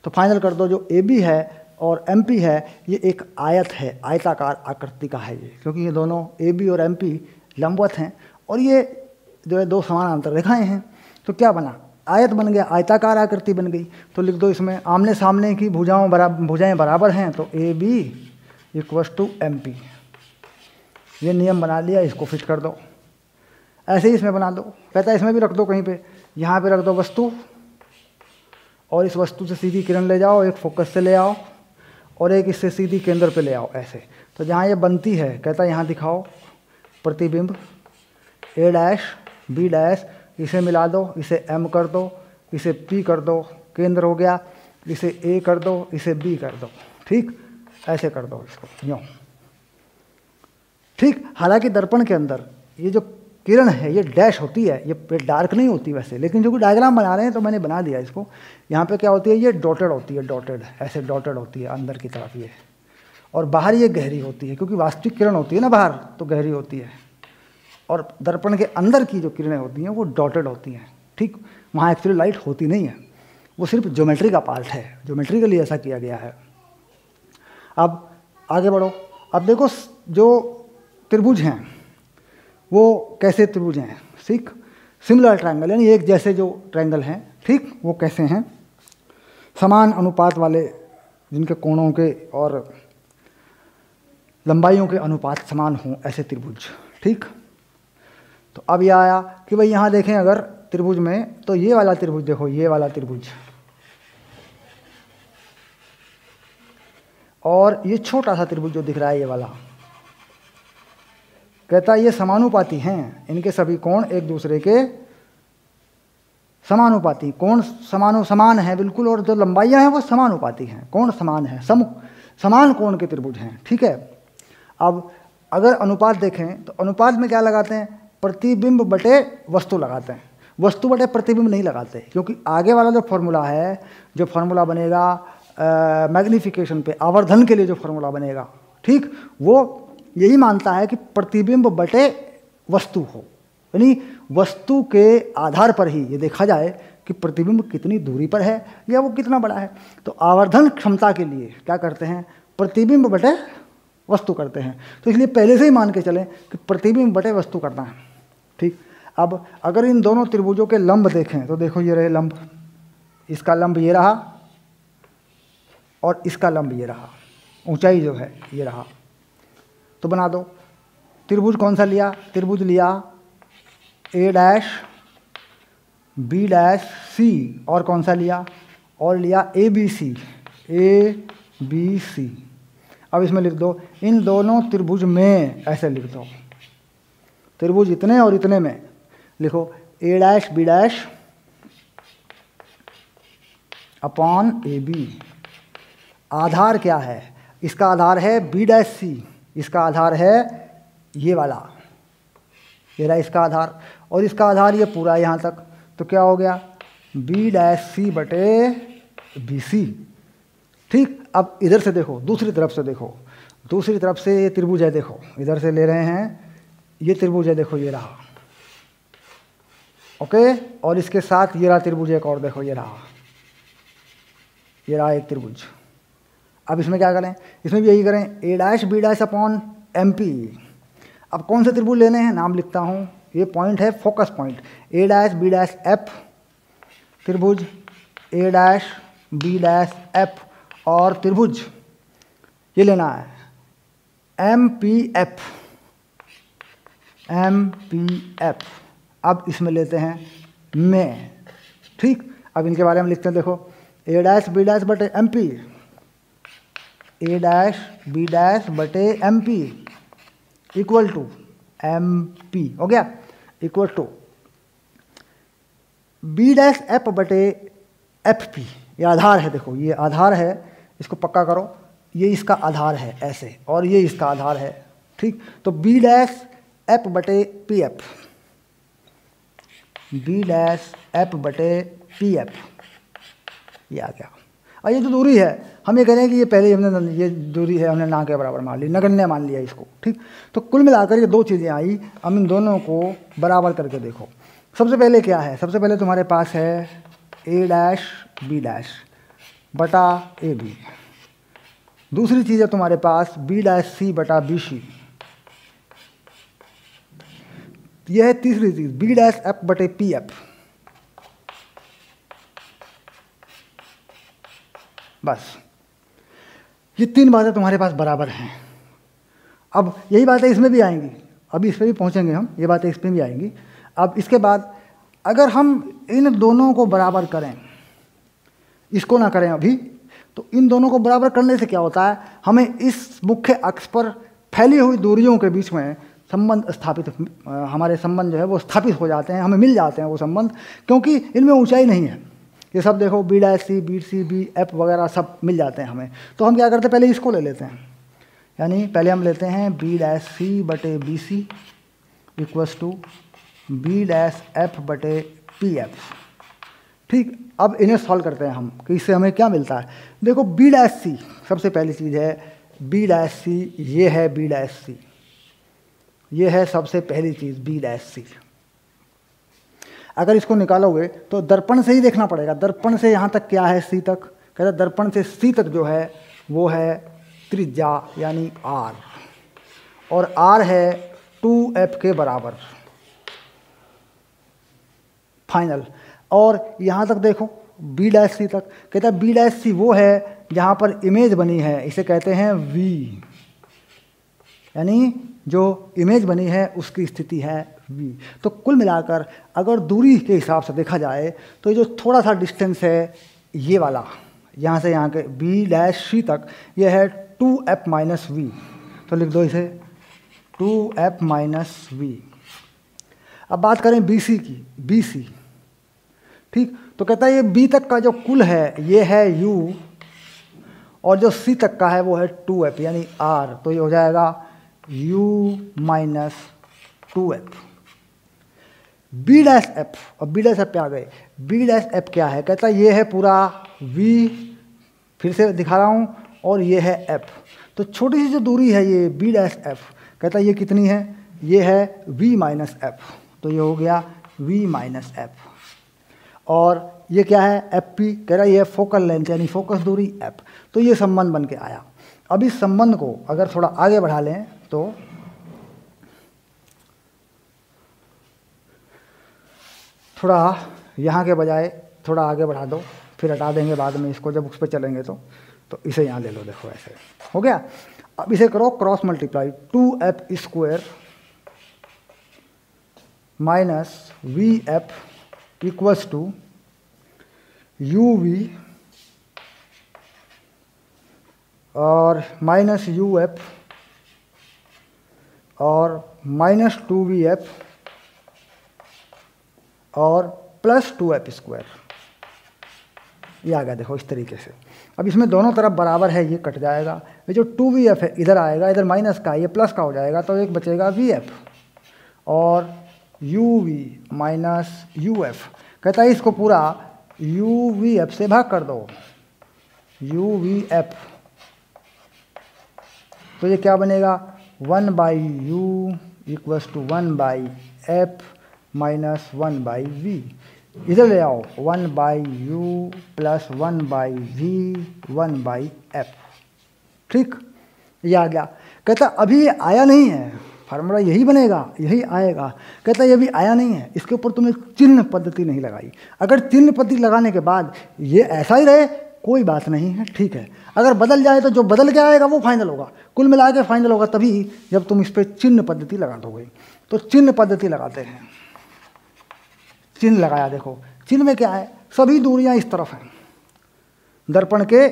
S1: तो फाइनल कर दो जो AB है और MP है ये एक आयत है, आयताकार आकृति का है ये, क्योंकि ये दोनों AB और MP लंबवत हैं और ये जो है दो समानांतर रेखाएं हैं। तो क्या बना, आयत बन गया, आयताकार आकृति बन गई। तो लिख दो इसमें आमने सामने की भुजाएं बराबर हैं तो AB = MP। ये नियम बना लिया, इसको फिट कर दो। ऐसे ही इसमें बना दो, कहता है इसमें भी रख दो कहीं पे, यहाँ पे रख दो वस्तु और इस वस्तु से सीधी किरण ले जाओ, एक फोकस से ले आओ और एक इससे सीधी केंद्र पे ले आओ ऐसे। तो जहाँ ये बनती है कहता है यहाँ दिखाओ प्रतिबिंब A' B', इसे मिला दो, इसे M कर दो, इसे P कर दो, केंद्र हो गया, इसे A कर दो, इसे B कर दो। ठीक, ऐसे कर दो इसको यूँ। ठीक, हालांकि दर्पण के अंदर ये जो किरण है ये डैश होती है, ये डार्क नहीं होती वैसे, लेकिन जो कि डायग्राम बना रहे हैं तो मैंने बना दिया इसको। यहाँ पे क्या होती है, ये डॉटेड होती है, डॉटेड ऐसे डॉटेड होती है अंदर की तरफ ये, और बाहर ये गहरी होती है, क्योंकि वास्तविक किरण होती है ना बाहर तो गहरी होती है, और दर्पण के अंदर की जो किरणें होती हैं वो डॉटेड होती हैं। ठीक, वहाँ एक्चुअली लाइट होती नहीं है, वो सिर्फ ज्योमेट्री का पार्ट है, ज्योमेट्री के लिए ऐसा किया गया है। अब आगे बढ़ो, अब देखो जो त्रिभुज हैं वो कैसे त्रिभुज हैं। ठीक, सिमिलर ट्रायंगल यानी एक जैसे जो ट्रायंगल हैं, ठीक, वो कैसे हैं, समान अनुपात वाले, जिनके कोणों के और लंबाइयों के अनुपात समान हों, ऐसे त्रिभुज। ठीक, तो अब यह आया कि भाई यहाँ देखें अगर त्रिभुज में, तो ये वाला त्रिभुज देखो, ये वाला त्रिभुज और ये छोटा सा त्रिभुज जो दिख रहा है ये वाला, कहता है ये समानुपाती हैं, इनके सभी कोण एक दूसरे के समानुपाती, कोण समान है बिल्कुल, और जो लंबाइयाँ हैं वो समानुपाती हैं, कोण समान है, समान कोण के त्रिभुज हैं। ठीक है, अब अगर अनुपात देखें तो अनुपात में क्या लगाते हैं, प्रतिबिंब बटे वस्तु लगाते हैं, वस्तु बटे प्रतिबिंब नहीं लगाते, क्योंकि आगे वाला जो फॉर्मूला है, जो फॉर्मूला बनेगा मैग्नीफिकेशन पे, आवर्धन के लिए जो फॉर्मूला बनेगा, ठीक, वो यही मानता है कि प्रतिबिंब बटे वस्तु हो, यानी वस्तु के आधार पर ही ये देखा जाए कि प्रतिबिंब कितनी दूरी पर है या वो कितना बड़ा है। तो आवर्धन क्षमता के लिए क्या करते हैं, प्रतिबिंब बटे वस्तु करते हैं। तो इसलिए पहले से ही मान के चलें कि प्रतिबिंब बटे वस्तु करना है। ठीक, अब अगर इन दोनों त्रिभुजों के लंब देखें तो देखो ये रहे लंब, इसका लंब ये रहा और इसका लंब ये रहा, ऊंचाई जो है ये रहा। तो बना दो, त्रिभुज कौन सा लिया, त्रिभुज लिया A' B' C, और कौन सा लिया, और लिया ABC, ABC। अब इसमें लिख दो इन दोनों त्रिभुज में, ऐसे लिख दो, त्रिभुज इतने और इतने में लिखो A' B' अपॉन AB। आधार क्या है, इसका आधार है B'C, इसका आधार है ये वाला, ये रहा इसका आधार, और इसका आधार ये पूरा यहाँ तक। तो क्या हो गया, B'C बटे BC। ठीक, अब इधर से देखो, दूसरी तरफ से देखो, दूसरी तरफ से ये त्रिभुज है, देखो इधर से ले रहे हैं, ये त्रिभुज है, देखो ये रहा, ओके, और इसके साथ ये रहा त्रिभुज एक और, देखो ये रहा एक त्रिभुज। अब इसमें क्या करें, इसमें भी यही करें, A' B' अपॉन MP। अब कौन से त्रिभुज लेने हैं, नाम लिखता हूँ, ये पॉइंट है focus point, A' B' F त्रिभुज, A' B' F, और त्रिभुज ये लेना है MPF, MPF। अब इसमें लेते हैं में। ठीक, अब इनके बारे में लिखते हैं, देखो A' B' बटे MP, A' B' बटे MP इक्वल टू MP हो गया, इक्वल टू B' बटे FP। ये आधार है, देखो ये आधार है, इसको पक्का करो, ये इसका आधार है ऐसे, और ये इसका आधार है। ठीक, तो B' बटे PF, B' बटे PF ये आ गया। और ये जो दूरी है हम ये कह रहे हैं कि ये पहले हमने ये दूरी है हमने ना के बराबर मान ली, नगण्य मान लिया इसको, ठीक। तो कुल मिलाकर ये दो चीज़ें आई, हम इन दोनों को बराबर करके देखो। सबसे पहले क्या है, सबसे पहले तुम्हारे पास है ए डैश बी डैश बटा ए बी। दूसरी चीज़ है तुम्हारे पास बी डैश सी बटा बी सी। यह है तीसरी चीज़ बी डैश एफ बटे पी एफ। बस ये तीन बातें तुम्हारे पास बराबर हैं। अब यही बातें इसमें भी आएंगी, अभी इस पर भी पहुंचेंगे हम, ये बातें इस पर भी आएंगी। अब इसके बाद अगर हम इन दोनों को बराबर करें, इसको ना करें अभी, तो इन दोनों को बराबर करने से क्या होता है, हमें इस मुख्य अक्ष पर फैली हुई दूरियों के बीच में संबंध स्थापित, हमारे संबंध जो है वो स्थापित हो जाते हैं, हमें मिल जाते हैं वो संबंध, क्योंकि इनमें ऊंचाई नहीं है। ये सब देखो B dash C B C B F वगैरह सब मिल जाते हैं हमें। तो हम क्या करते हैं, पहले इसको ले लेते हैं, यानी पहले हम लेते हैं बी डैश सी बटे B C equals to B dash F बटे पी एफ, ठीक। अब इन्हें सॉल्व करते हैं हम कि इससे हमें क्या मिलता है। देखो बी डैश सी सबसे पहली चीज़ है, बी डैश सी ये है बी डैश सी, ये है सबसे पहली चीज़ बी डैश सी। अगर इसको निकालोगे तो दर्पण से ही देखना पड़ेगा, दर्पण से यहाँ तक क्या है सी तक, कहता दर्पण से सी तक जो है वो है त्रिज्या यानी आर, और आर है 2f के बराबर फाइनल। और यहाँ तक देखो बी डैश सी तक, कहता है बी डैश सी वो है जहाँ पर इमेज बनी है, इसे कहते हैं वी, यानी जो इमेज बनी है उसकी स्थिति है वी। तो कुल मिलाकर अगर दूरी के हिसाब से देखा जाए तो ये जो थोड़ा सा डिस्टेंस है ये वाला, यहाँ से यहाँ के बी डैश सी तक, ये है 2f माइनस वी। तो लिख दो इसे 2f माइनस वी। अब बात करें बी सी की, बी सी, ठीक। तो कहता है ये बी तक का जो कुल है ये है u, और जो सी तक का है वो है 2f यानी r, तो ये हो जाएगा u minus 2f। B dash F, और बी डैश एफ पे आ गए, बी डैश एफ क्या है, कहता है ये है पूरा v, फिर से दिखा रहा हूँ, और ये है f। तो छोटी सी जो दूरी है ये बी डैश एफ, कहता है ये कितनी है, ये है v माइनस एफ, तो ये हो गया v माइनस एफ। और ये क्या है एफ पी, कह रहा है ये फोकल लेंथ यानी फोकस दूरी एफ। तो ये संबंध बन के आया। अब इस संबंध को अगर थोड़ा आगे बढ़ा लें तो थोड़ा यहाँ के बजाय थोड़ा आगे बढ़ा दो, फिर हटा देंगे बाद में इसको जब उस पर चलेंगे तो इसे यहाँ ले लो, देखो ऐसे हो गया। अब इसे करो cross multiply, 2f square minus V F equals to U V और माइनस यू एफ और माइनस 2vf और प्लस 2f स्क्वायर। ये आ गया देखो इस तरीके से। अब इसमें दोनों तरफ बराबर है, ये कट जाएगा, ये जो 2vf है इधर आएगा, इधर माइनस का, ये प्लस का हो जाएगा, तो एक बचेगा vf और uv माइनस uf। कहता है इसको पूरा uvf से भाग कर दो, uvf, तो ये क्या बनेगा 1/u equals to 1/f minus 1/v। इधर ले आओ 1/u प्लस 1/v 1/f, ठीक, ये आ गया। कहता अभी ये आया नहीं है, फार्मूला यही बनेगा, यही आएगा। कहता ये भी आया नहीं है, इसके ऊपर तुमने चिन्ह पद्धति नहीं लगाई। अगर चिन्ह पद्धति लगाने के बाद ये ऐसा ही रहे कोई बात नहीं है, ठीक है। अगर बदल जाए तो जो बदल के आएगा वो फाइनल होगा, कुल मिला के फाइनल होगा तभी जब तुम इस पर चिन्ह पद्धति लगा दोगे। तो चिन्ह पद्धति लगाते हैं, चिन्ह लगाया, देखो चिन्ह में क्या है, सभी दूरियां इस तरफ हैं, दर्पण के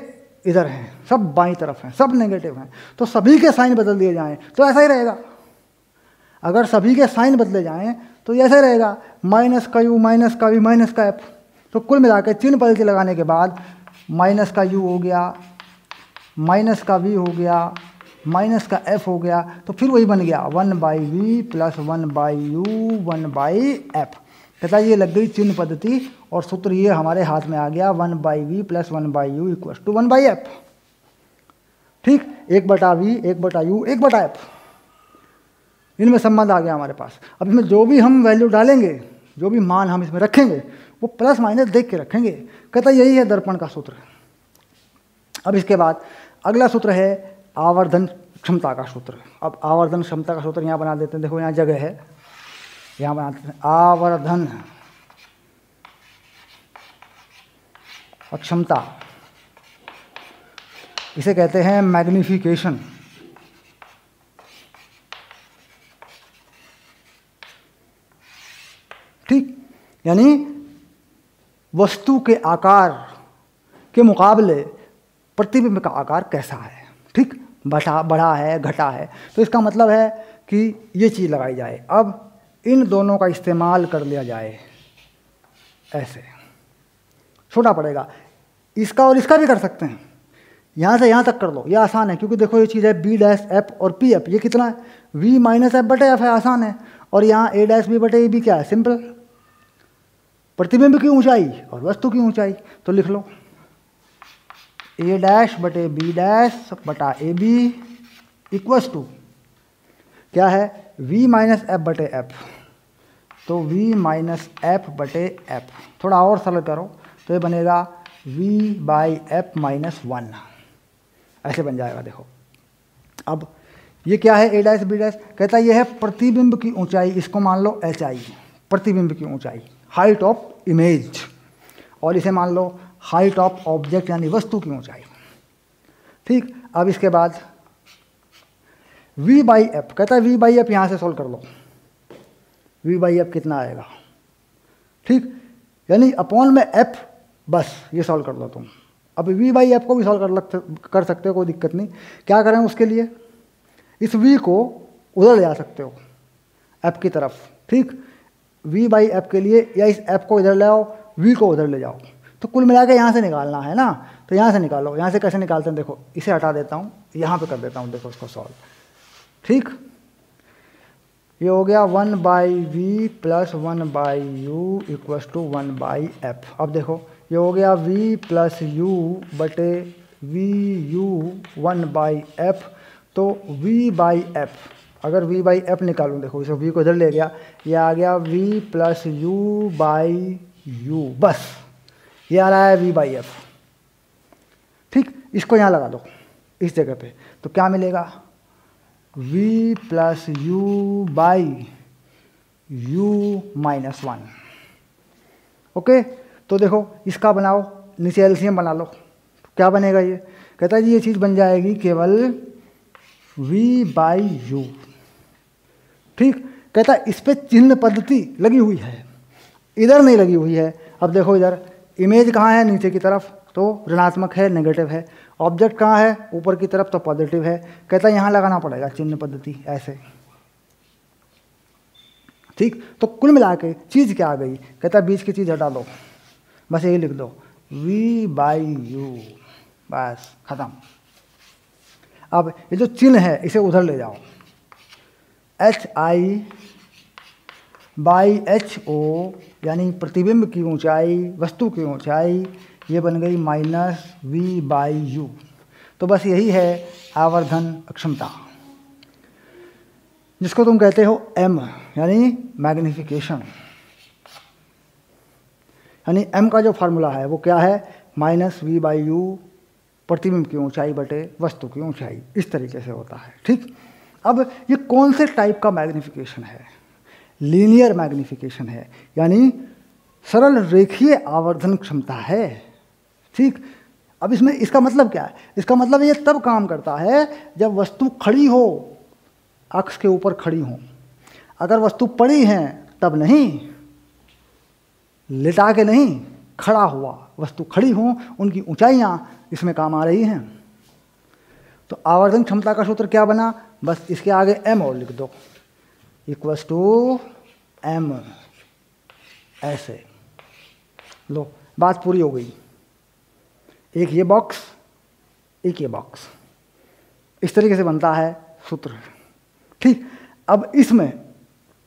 S1: इधर हैं, सब बाईं तरफ हैं, सब नेगेटिव हैं, तो सभी के साइन बदल दिए जाएं तो ऐसा ही रहेगा। अगर सभी के साइन बदले जाएं तो ऐसा ही रहेगा, माइनस का यू माइनस का वी माइनस का एफ। तो कुल मिलाकर चिन्ह पद्धति लगाने के बाद माइनस का यू हो गया, माइनस का वी हो गया, माइनस का एफ हो गया, तो फिर वही बन गया 1/v प्लस 1/u 1/f। कहता है ये लग गई चिन्ह पद्धति और सूत्र ये हमारे हाथ में आ गया 1/v + 1/u = 1/f। ठीक, 1/v 1/u 1/f, इनमें संबंध आ गया हमारे पास। अब इसमें जो भी हम वैल्यू डालेंगे, जो भी मान हम इसमें रखेंगे, वो प्लस माइनस देख के रखेंगे। कहता है यही है दर्पण का सूत्र। अब इसके बाद अगला सूत्र है आवर्धन क्षमता का सूत्र। अब आवर्धन क्षमता का सूत्र यहाँ बना देते हैं, देखो यहाँ जगह है, यहाँ बनाते हैं आवर्धन क्षमता, इसे कहते हैं मैग्निफिकेशन। ठीक, यानी वस्तु के आकार के मुकाबले प्रतिबिंब का आकार कैसा है। ठीक, बढ़ा है घटा है, तो इसका मतलब है कि ये चीज़ लगाई जाए। अब इन दोनों का इस्तेमाल कर लिया जाए, ऐसे छोटा पड़ेगा, इसका और इसका भी कर सकते हैं, यहाँ से यहाँ तक कर लो, ये आसान है क्योंकि देखो ये चीज़ है b' और pf, ये कितना है v - f/f है, आसान है। और यहाँ a'/b/ab क्या है, सिंपल, प्रतिबिंब की ऊंचाई और वस्तु की ऊंचाई। तो लिख लो a'/b'/ab = क्या है v - f/f, तो v - f/f। थोड़ा और सरल करो तो ये बनेगा v/f - 1, ऐसे बन जाएगा। देखो अब ये क्या है a'/b', कहता है ये है प्रतिबिंब की ऊंचाई, इसको मान लो hi, प्रतिबिंब की ऊंचाई, हाइट ऑफ इमेज, और इसे मान लो हाइट ऑफ ऑब्जेक्ट यानी वस्तु की ऊंचाई। ठीक, अब इसके बाद v/f, कहता है v/f यहाँ से सोल्व कर लो, v/f कितना आएगा। ठीक, यानी अपॉन में f, बस ये सॉल्व कर लो तुम। अब v/f को भी सॉल्व कर सकते हो, कोई दिक्कत नहीं। क्या करें उसके लिए, इस v को उधर ले जा सकते हो f की तरफ। ठीक, v/f के लिए या इस f को इधर ले आओ, v को उधर ले जाओ, तो कुल मिला के यहाँ से निकालना है ना। तो यहाँ से निकालो, यहाँ से कैसे निकालते हैं, देखो इसे हटा देता हूँ, यहाँ पे कर देता हूँ, देखो इसको सॉल्व। ठीक, ये हो गया 1/v + 1/u = 1/f। अब देखो ये हो गया v + u/vu 1/f, तो v/f, अगर v/f निकालूँ, देखो इसे v को इधर ले गया, ये आ गया v + u/u, बस ये आ रहा है v/f। ठीक, इसको यहाँ लगा दो इस जगह पे, तो क्या मिलेगा v + u/u - 1। ओके, तो देखो इसका बनाओ, नीचे एलसीएम बना लो, क्या बनेगा ये, कहता है जी ये चीज़ बन जाएगी केवल v/u। ठीक, कहता है इस पे चिन्ह पद्धति लगी हुई है, इधर नहीं लगी हुई है। अब देखो इधर इमेज कहाँ है, नीचे की तरफ, तो ऋणात्मक है, नेगेटिव है। ऑब्जेक्ट कहाँ है, ऊपर की तरफ, तो पॉजिटिव है। कहता है यहाँ लगाना पड़ेगा चिन्ह पद्धति, ऐसे। ठीक, तो कुल मिला के चीज़ क्या आ गई, कहता है बीच की चीज़ हटा दो, बस यही लिख दो v/u, बस खत्म। अब ये जो चिन्ह है इसे उधर ले जाओ, hi/ho, यानी प्रतिबिंब की ऊंचाई, वस्तु की ऊंचाई, ये बन गई -v/u। तो बस यही है आवर्धन क्षमता, जिसको तुम कहते हो m, यानी मैग्निफिकेशन। यानी m का जो फार्मूला है वो क्या है, -v/u, प्रतिबिंब की ऊंचाई बटे वस्तु की ऊंचाई, इस तरीके से होता है। ठीक, अब ये कौन से टाइप का मैग्निफिकेशन है, लीनियर मैग्निफिकेशन है, यानी सरल रेखीय आवर्धन क्षमता है। ठीक, अब इसमें इसका मतलब क्या है, इसका मतलब ये तब काम करता है जब वस्तु खड़ी हो, अक्ष के ऊपर खड़ी हो। अगर वस्तु पड़ी है तब नहीं, लिटा के नहीं, खड़ा हुआ, वस्तु खड़ी हो, उनकी ऊंचाइयाँ इसमें काम आ रही हैं। तो आवर्धन क्षमता का सूत्र क्या बना, बस इसके आगे m और लिख दो, = m, ऐसे। लो बात पूरी हो गई, एक ये बॉक्स, एक ये बॉक्स, इस तरीके से बनता है सूत्र। ठीक, अब इसमें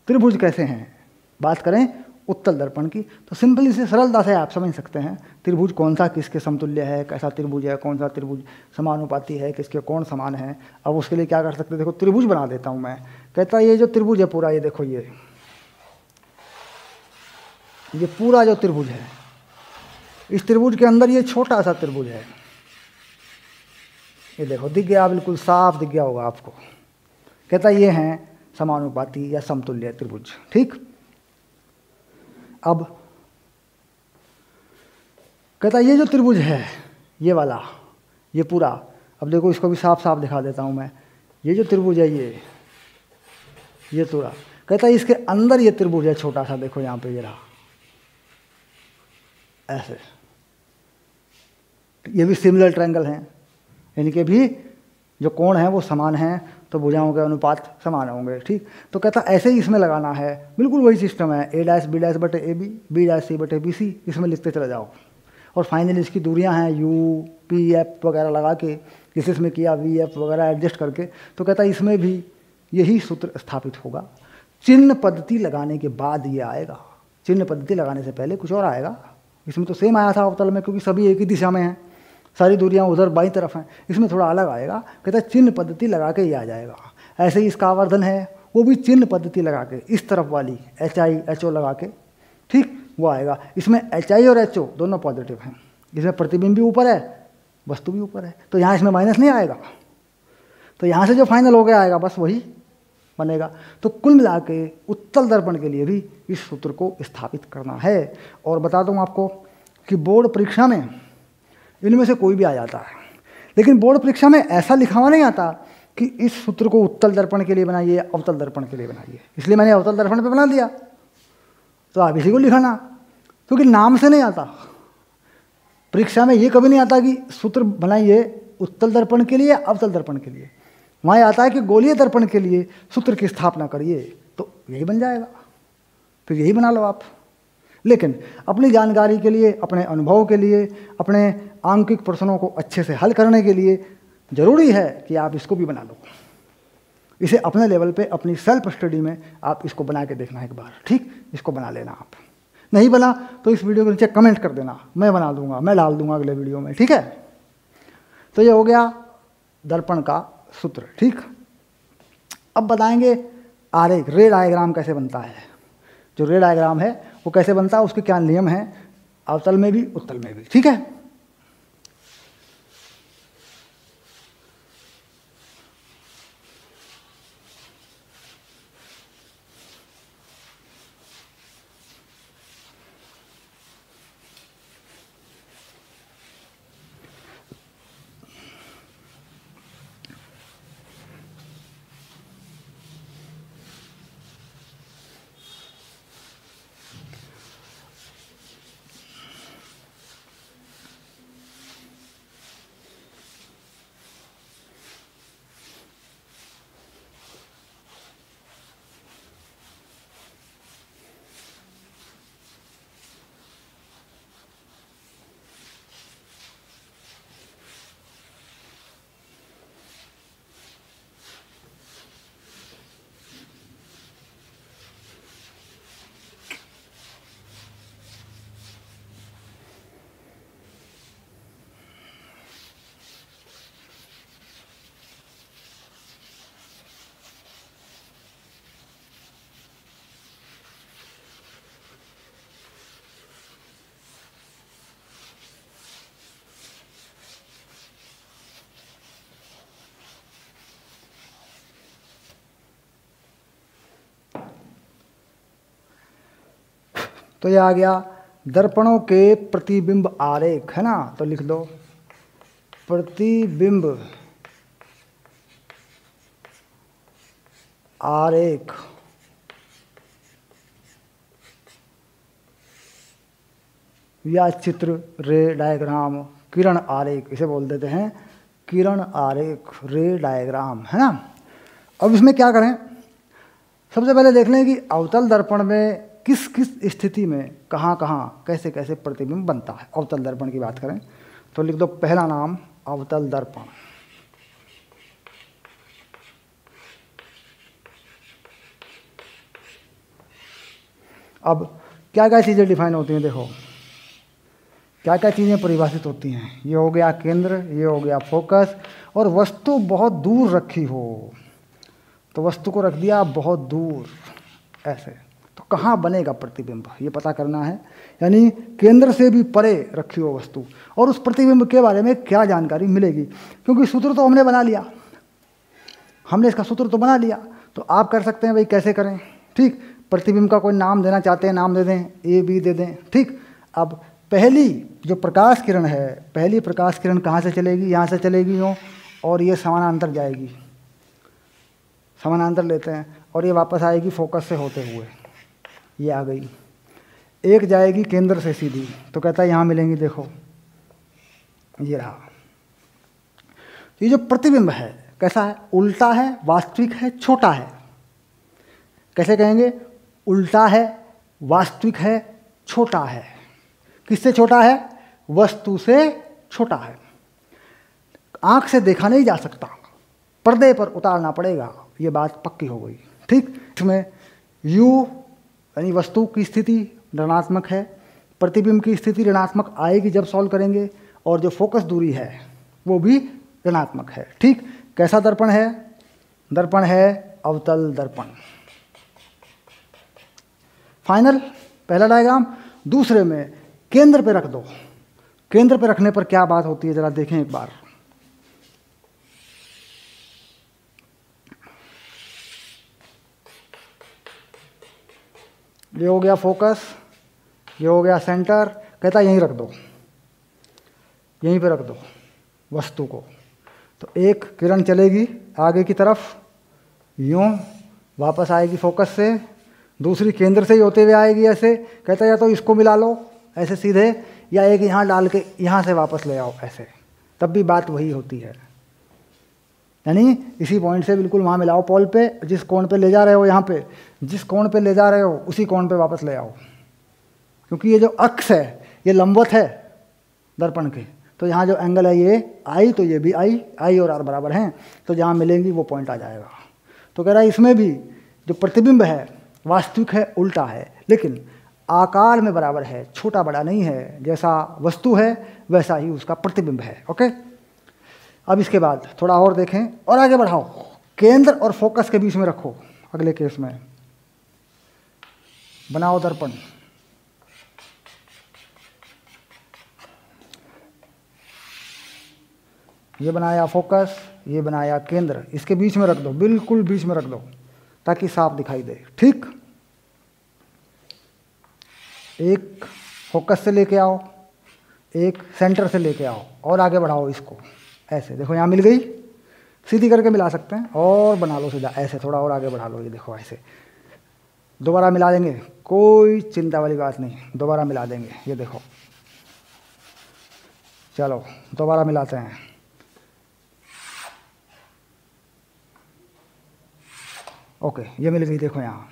S1: त्रिभुज कैसे हैं, बात करें उत्तल दर्पण की। तो सिंपली से सरलता से आप समझ सकते हैं त्रिभुज कौन सा किसके समतुल्य है, कैसा त्रिभुज है, कौन सा त्रिभुज समानुपाती है, किसके कौन समान है। अब उसके लिए क्या कर सकते हैं, देखो त्रिभुज बना देता हूँ मैं। कहता है ये जो त्रिभुज है पूरा, ये देखो ये पूरा जो त्रिभुज है, इस त्रिभुज के अंदर ये छोटा सा त्रिभुज है, ये देखो दिख गया, बिल्कुल साफ दिख गया होगा आपको। कहता है ये हैं समानुपाती या समतुल्य त्रिभुज, ठीक। अब कहता है ये जो त्रिभुज है ये वाला, ये पूरा, अब देखो इसको भी साफ साफ दिखा देता हूं मैं। ये जो त्रिभुज है ये पूरा, कहता है इसके अंदर ये त्रिभुज है छोटा सा, देखो यहां पे ये रहा ऐसे। ये भी सिमिलर ट्रायंगल हैं, इनके भी जो कोण हैं वो समान हैं, तो भुजाओं के अनुपात समान होंगे, ठीक। तो कहता ऐसे ही इसमें लगाना है, बिल्कुल वही सिस्टम है, a डैश बी डैश बटे A B, B dash C बटे बी सी, इसमें लिखते चले जाओ। और फाइनली इसकी दूरियां हैं u p f वगैरह लगा के, किसी इसमें किया v f वगैरह एडजस्ट करके, तो कहता है इसमें भी यही सूत्र स्थापित होगा। चिन्ह पद्धति लगाने के बाद ये आएगा, चिन्ह पद्धति लगाने से पहले कुछ और आएगा। इसमें तो सेम आया था अवतल में, क्योंकि सभी एक ही दिशा में हैं, सारी दूरियां उधर बाईं तरफ हैं। इसमें थोड़ा अलग आएगा, कहता है चिन्ह पद्धति लगा के ये आ जाएगा। ऐसे ही इसका आवर्धन है, वो भी चिन्ह पद्धति लगा के, इस तरफ वाली HI HO लगा के, ठीक, वो आएगा। इसमें HI और HO दोनों पॉजिटिव हैं, इसमें प्रतिबिंब भी ऊपर है, वस्तु भी ऊपर है, तो यहाँ इसमें माइनस नहीं आएगा। तो यहाँ से जो फाइनल हो गया आएगा बस वही बनेगा। तो कुल मिला के उत्तल दर्पण के लिए भी इस सूत्र को स्थापित करना है। और बता दूँ आपको कि बोर्ड परीक्षा में इनमें से कोई भी आ जाता है, लेकिन बोर्ड परीक्षा में ऐसा लिखा हुआ नहीं आता कि इस सूत्र को उत्तल दर्पण के लिए बनाइए, अवतल दर्पण के लिए बनाइए। इसलिए मैंने अवतल दर्पण पे बना दिया, तो आप इसी को लिखना, क्योंकि नाम से नहीं आता। परीक्षा में ये कभी नहीं आता कि सूत्र बनाइए उत्तल दर्पण के लिए, अवतल दर्पण के लिए। वहाँ आता है कि गोलीय दर्पण के लिए सूत्र की स्थापना करिए, तो यही बन जाएगा, फिर यही बना लो आप। लेकिन अपनी जानकारी के लिए, अपने अनुभव के लिए, अपने आंकिक प्रश्नों को अच्छे से हल करने के लिए ज़रूरी है कि आप इसको भी बना लो। इसे अपने लेवल पे, अपनी सेल्फ स्टडी में आप इसको बना के देखना एक बार, ठीक। इसको बना लेना आप, नहीं बना तो इस वीडियो के नीचे कमेंट कर देना, मैं बना दूंगा, मैं डाल दूंगा अगले वीडियो में, ठीक है। तो ये हो गया दर्पण का सूत्र, ठीक। अब बताएंगे आरेख, रे डायग्राम कैसे बनता है। जो रे डायग्राम है वो कैसे बनता है, उसके क्या नियम हैं, अवतल में भी उत्तल में भी, ठीक है। तो ये आ गया दर्पणों के प्रतिबिंब आरेख, है ना। तो लिख दो प्रतिबिंब आरेख। या चित्र, रे डायग्राम, किरण आरेख, इसे बोल देते हैं किरण आरेख, रे डायग्राम, है ना। अब इसमें क्या करें, सबसे पहले देख लें कि अवतल दर्पण में किस किस स्थिति में कहाँ कहाँ कैसे कैसे प्रतिबिंब बनता है। अवतल दर्पण की बात करें तो लिख दो पहला नाम अवतल दर्पण। अब क्या क्या चीज़ें डिफाइन होती हैं, देखो क्या क्या चीज़ें परिभाषित होती हैं। ये हो गया केंद्र, ये हो गया फोकस, और वस्तु बहुत दूर रखी हो तो वस्तु को रख दिया बहुत दूर ऐसे, तो कहाँ बनेगा प्रतिबिंब, ये पता करना है। यानी केंद्र से भी परे रखी हो वस्तु, और उस प्रतिबिंब के बारे में क्या जानकारी मिलेगी, क्योंकि सूत्र तो हमने बना लिया, हमने इसका सूत्र तो बना लिया। तो आप कर सकते हैं भाई, कैसे करें, ठीक। प्रतिबिंब का कोई नाम देना चाहते हैं, नाम दे दें, ए बी दे दें, ठीक। अब पहली जो प्रकाश किरण है, पहली प्रकाश किरण कहाँ से चलेगी, यहाँ से चलेगी यूँ, और ये समानांतर जाएगी, समानांतर लेते हैं, और ये वापस आएगी फोकस से होते हुए, ये आ गई। एक जाएगी केंद्र से सीधी, तो कहता है यहाँ मिलेंगी, देखो ये रहा। ये जो प्रतिबिंब है कैसा है, उल्टा है, वास्तविक है, छोटा है। कैसे कहेंगे, उल्टा है, वास्तविक है, छोटा है। किससे छोटा है, वस्तु से छोटा है। आंख से देखा नहीं जा सकता, पर्दे पर उतारना पड़ेगा, ये बात पक्की हो गई, ठीक। इसमें u यानी वस्तु की स्थिति ऋणात्मक है, प्रतिबिंब की स्थिति ऋणात्मक आएगी जब सॉल्व करेंगे, और जो फोकस दूरी है वो भी ऋणात्मक है, ठीक। कैसा दर्पण है, दर्पण है अवतल दर्पण। फाइनल पहला डायग्राम। दूसरे में केंद्र पे रख दो, केंद्र पे रखने पर क्या बात होती है जरा देखें एक बार। ये हो गया फोकस, ये हो गया सेंटर, कहता है यहीं रख दो, यहीं पे रख दो वस्तु को। तो एक किरण चलेगी आगे की तरफ यूं, वापस आएगी फोकस से, दूसरी केंद्र से ही होते हुए आएगी ऐसे, कहता है या तो इसको मिला लो ऐसे सीधे, या एक यहाँ डाल के यहाँ से वापस ले आओ ऐसे, तब भी बात वही होती है। यानी इसी पॉइंट से बिल्कुल वहाँ मिलाओ पोल पे, जिस कोण पे ले जा रहे हो, यहाँ पे जिस कोण पे ले जा रहे हो उसी कोण पे वापस ले आओ, क्योंकि ये जो अक्ष है ये लंबवत है दर्पण के, तो यहाँ जो एंगल है ये आई, तो ये भी आई और आर बराबर हैं, तो जहाँ मिलेंगी वो पॉइंट आ जाएगा। तो कह रहा है इसमें भी जो प्रतिबिंब है वास्तविक है, उल्टा है, लेकिन आकार में बराबर है, छोटा बड़ा नहीं है, जैसा वस्तु है वैसा ही उसका प्रतिबिंब है। ओके, अब इसके बाद थोड़ा और देखें और आगे बढ़ाओ, केंद्र और फोकस के बीच में रखो। अगले केस में बनाओ दर्पण, ये बनाया फोकस, ये बनाया केंद्र, इसके बीच में रख दो, बिल्कुल बीच में रख दो ताकि साफ दिखाई दे। ठीक, एक फोकस से लेके आओ, एक सेंटर से लेके आओ और आगे बढ़ाओ इसको ऐसे। देखो यहाँ मिल गई, सीधी करके मिला सकते हैं और बना लो सीधा ऐसे, थोड़ा और आगे बढ़ा लो, ये देखो ऐसे। दोबारा मिला देंगे, कोई चिंता वाली बात नहीं, दोबारा मिला देंगे। ये देखो, चलो दोबारा मिलाते हैं। ओके, ये मिल गई, देखो यहाँ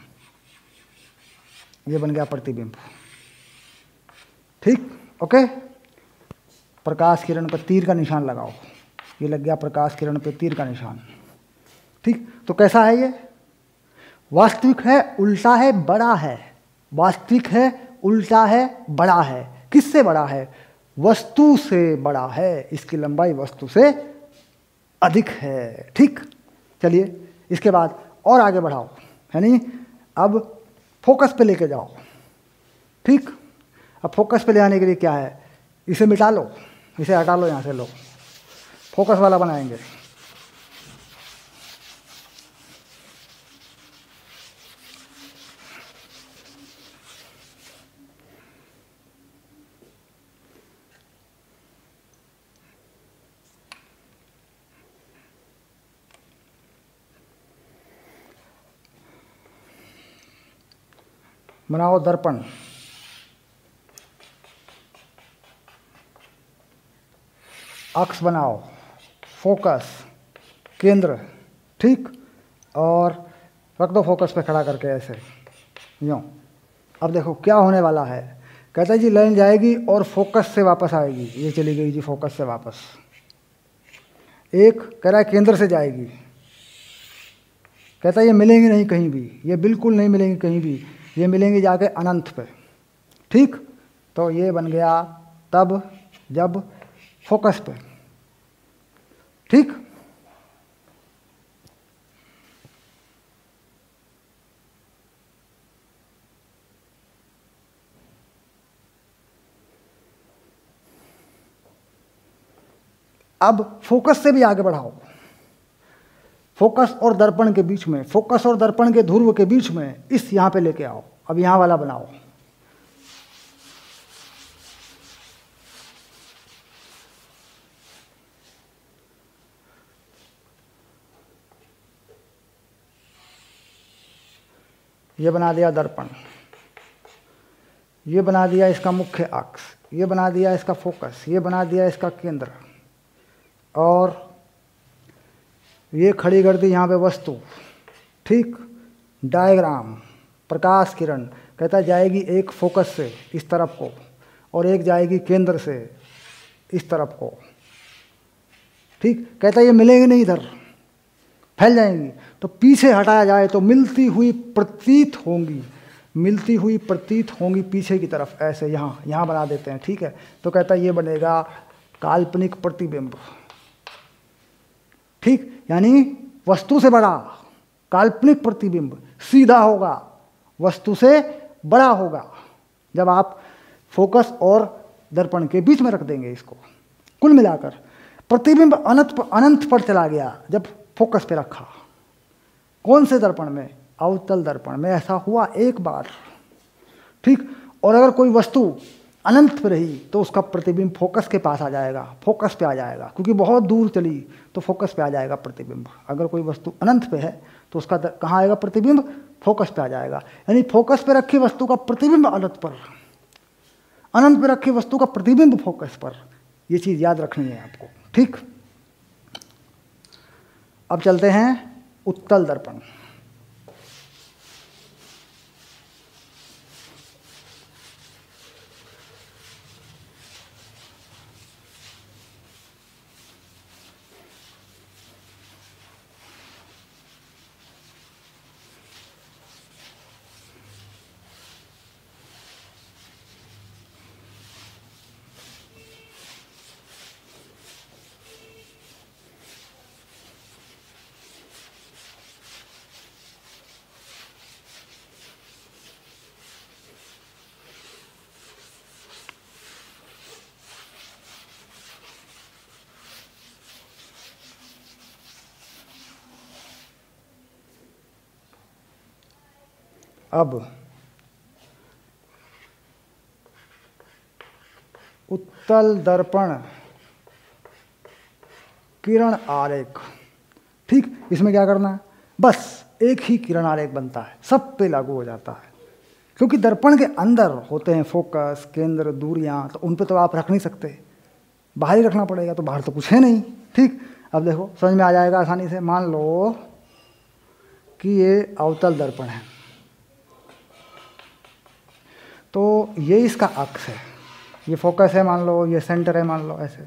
S1: ये बन गया प्रतिबिंब। ठीक, ओके। प्रकाश किरण पर तीर का निशान लगाओ, ये लग गया प्रकाश किरण पे तीर का निशान। ठीक, तो कैसा है ये? वास्तविक है, उल्टा है, बड़ा है। वास्तविक है, उल्टा है, बड़ा है। किससे बड़ा है? वस्तु से बड़ा है, इसकी लंबाई वस्तु से अधिक है। ठीक, चलिए इसके बाद और आगे बढ़ाओ, है नहीं, अब फोकस पे लेके जाओ। ठीक, अब फोकस पे ले आने के लिए क्या है, इसे मिटा लो, इसे हटा लो यहाँ से, लो फोकस वाला बनाएंगे। बनाओ दर्पण, अक्ष बनाओ, फोकस, केंद्र। ठीक, और रख दो फोकस पे खड़ा करके ऐसे यूँ। अब देखो क्या होने वाला है, कहता है जी लाइन जाएगी और फोकस से वापस आएगी। ये चली गई जी फोकस से वापस। एक कह रहा है केंद्र से जाएगी, कहता है ये मिलेंगी नहीं कहीं भी, ये बिल्कुल नहीं मिलेंगी कहीं भी, ये मिलेंगी जाके अनंत पे। ठीक, तो ये बन गया तब जब फोकस पे। ठीक, अब फोकस से भी आगे बढ़ाओ, फोकस और दर्पण के बीच में, फोकस और दर्पण के ध्रुव के बीच में इस यहां पे लेके आओ। अब यहां वाला बनाओ। ये बना दिया दर्पण, ये बना दिया इसका मुख्य अक्ष, ये बना दिया इसका फोकस, ये बना दिया इसका केंद्र, और ये खड़ी कर दी यहाँ पे वस्तु। ठीक, डायग्राम, प्रकाश किरण कहता जाएगी एक फोकस से इस तरफ को और एक जाएगी केंद्र से इस तरफ को। ठीक, कहता ये मिलेंगे नहीं, इधर फैल जाएंगी, तो पीछे हटाया जाए तो मिलती हुई प्रतीत होंगी, मिलती हुई प्रतीत होंगी पीछे की तरफ, ऐसे यहाँ बना देते हैं। ठीक है, तो कहता ये बनेगा काल्पनिक प्रतिबिंब। ठीक, यानी वस्तु से बड़ा काल्पनिक प्रतिबिंब सीधा होगा, वस्तु से बड़ा होगा जब आप फोकस और दर्पण के बीच में रख देंगे इसको। कुल मिलाकर प्रतिबिंब अनंत पर चला गया जब फोकस पे रखा। कौन से दर्पण में? अवतल दर्पण में ऐसा हुआ एक बार। ठीक, और अगर कोई वस्तु अनंत पे रही तो उसका प्रतिबिंब फोकस के पास आ जाएगा, फोकस पे आ जाएगा, क्योंकि बहुत दूर चली तो फोकस पे आ जाएगा प्रतिबिंब। अगर कोई वस्तु अनंत पे है तो उसका कहाँ आएगा प्रतिबिंब? फोकस पे आ जाएगा। यानी फोकस पे रखी वस्तु का प्रतिबिंब अनंत पर, अनंत पे रखी वस्तु का प्रतिबिंब फोकस पर। ये चीज याद रखनी है आपको। ठीक, अब चलते हैं उत्तल दर्पण। अब उत्तल दर्पण किरण आरेख। ठीक, इसमें क्या करना है? बस एक ही किरण आरेख बनता है, सब पे लागू हो जाता है, क्योंकि दर्पण के अंदर होते हैं फोकस, केंद्र, दूरियां, तो उन पे तो आप रख नहीं सकते, बाहर ही रखना पड़ेगा, तो बाहर तो कुछ है नहीं। ठीक, अब देखो समझ में आ जाएगा आसानी से। मान लो कि ये अवतल दर्पण है, तो ये इसका अक्ष है, ये फोकस है मान लो, ये सेंटर है मान लो, ऐसे।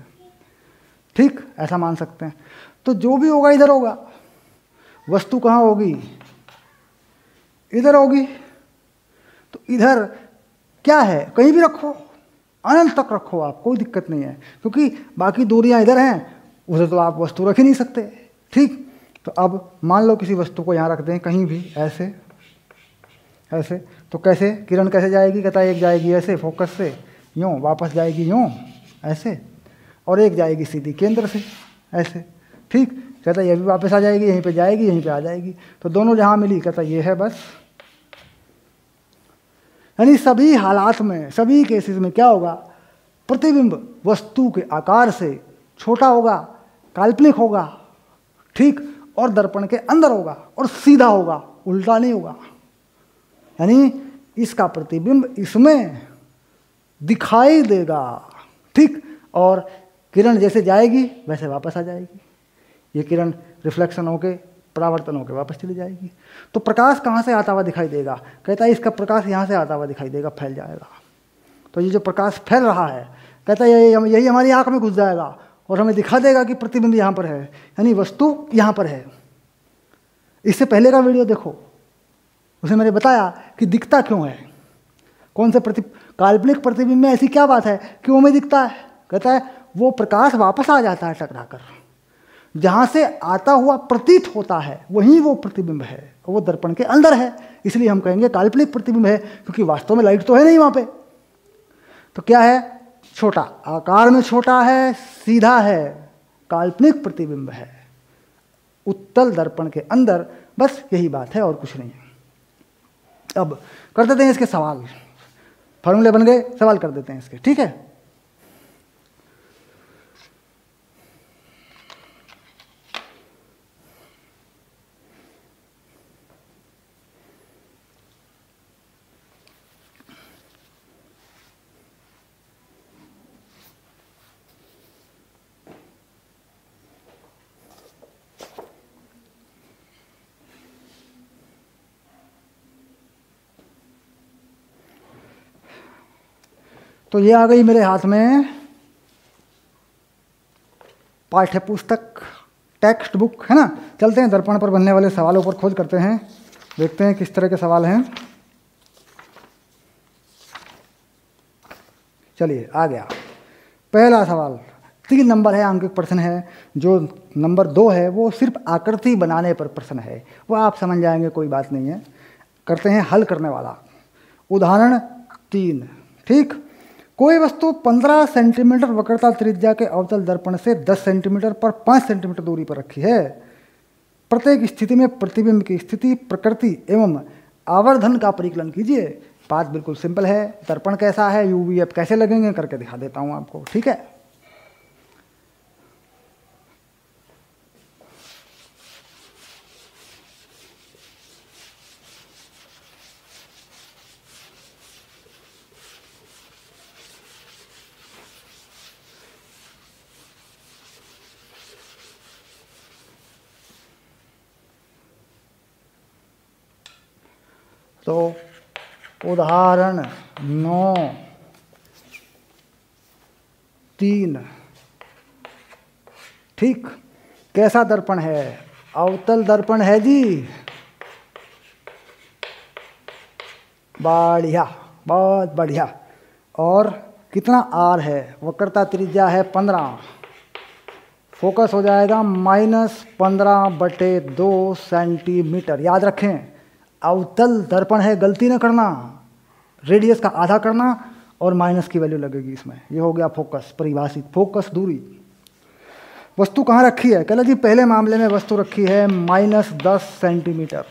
S1: ठीक, ऐसा मान सकते हैं। तो जो भी होगा इधर होगा, वस्तु कहाँ होगी? इधर होगी। तो इधर क्या है? कहीं भी रखो, अनंत तक रखो आप, कोई दिक्कत नहीं है, क्योंकि बाकी दूरियां इधर हैं, उधर तो आप वस्तु रख ही नहीं सकते। ठीक, तो अब मान लो किसी वस्तु को यहाँ रख दें कहीं भी, ऐसे ऐसे, तो कैसे किरण कैसे जाएगी? कहता है एक जाएगी ऐसे फोकस से, यूँ वापस जाएगी यूँ ऐसे, और एक जाएगी सीधी केंद्र से ऐसे। ठीक, कहता है ये भी वापस आ जाएगी, यहीं पे जाएगी, यहीं पे आ जाएगी, तो दोनों जहाँ मिली कहता ये है बस। यानी सभी हालात में, सभी केसेस में क्या होगा? प्रतिबिंब वस्तु के आकार से छोटा होगा, काल्पनिक होगा। ठीक, और दर्पण के अंदर होगा और सीधा होगा, उल्टा नहीं होगा। यानी इसका प्रतिबिंब इसमें दिखाई देगा। ठीक, और किरण जैसे जाएगी वैसे वापस आ जाएगी। ये किरण रिफ्लेक्शन होके, परावर्तन होके वापस चली जाएगी। तो प्रकाश कहाँ से आता हुआ दिखाई देगा? कहता है इसका प्रकाश यहाँ से आता हुआ दिखाई देगा, फैल जाएगा। तो ये जो प्रकाश फैल रहा है, कहता है यही हमारी आँख में घुस जाएगा और हमें दिखा देगा कि प्रतिबिंब यहाँ पर है, यानी वस्तु यहाँ पर है। इससे पहले का वीडियो देखो, उसे मैंने बताया कि दिखता क्यों है, कौन से काल्पनिक प्रतिबिंब में ऐसी क्या बात है कि वो में दिखता है? कहता है वो प्रकाश वापस आ जाता है टकराकर, जहाँ से आता हुआ प्रतीत होता है वहीं वो प्रतिबिंब है, वो दर्पण के अंदर है, इसलिए हम कहेंगे काल्पनिक प्रतिबिंब है, क्योंकि वास्तव में लाइट तो है नहीं वहाँ पे। तो क्या है? छोटा, आकार में छोटा है, सीधा है, काल्पनिक प्रतिबिंब है उत्तल दर्पण के अंदर, बस यही बात है और कुछ नहीं है। अब कर देते हैं इसके सवाल, फॉर्मूले बन गए, सवाल कर देते हैं इसके, ठीक है। तो ये आ गई मेरे हाथ में पाठ्य पुस्तक, टेक्स्ट बुक, है ना। चलते हैं दर्पण पर बनने वाले सवालों पर खोज करते हैं, देखते हैं किस तरह के सवाल हैं। चलिए आ गया पहला सवाल, 3 नंबर है, अंकित प्रश्न है। जो नंबर 2 है वो सिर्फ आकृति बनाने पर प्रश्न है, वो आप समझ जाएंगे, कोई बात नहीं है। करते हैं हल करने वाला। उदाहरण 3, ठीक। कोई वस्तु 15 सेंटीमीटर वक्रता त्रिज्या के अवतल दर्पण से 10 सेंटीमीटर पर 5 सेंटीमीटर दूरी पर रखी है। प्रत्येक स्थिति में प्रतिबिंब की स्थिति, प्रकृति एवं आवर्धन का परिकलन कीजिए। बात बिल्कुल सिंपल है। दर्पण कैसा है, यूवीएफ कैसे लगेंगे करके दिखा देता हूं आपको, ठीक है। तो उदाहरण 9.3, ठीक। कैसा दर्पण है? अवतल दर्पण है जी, बढ़िया, बहुत बढ़िया। और कितना आर है? वक्रता त्रिज्या है 15, फोकस हो जाएगा -15/2 सेंटीमीटर। याद रखें अवतल दर्पण है, गलती ना करना, रेडियस का आधा करना और माइनस की वैल्यू लगेगी इसमें। ये हो गया फोकस, परिभाषित फोकस दूरी। वस्तु कहाँ रखी है? कहला जी पहले मामले में वस्तु रखी है -10 सेंटीमीटर।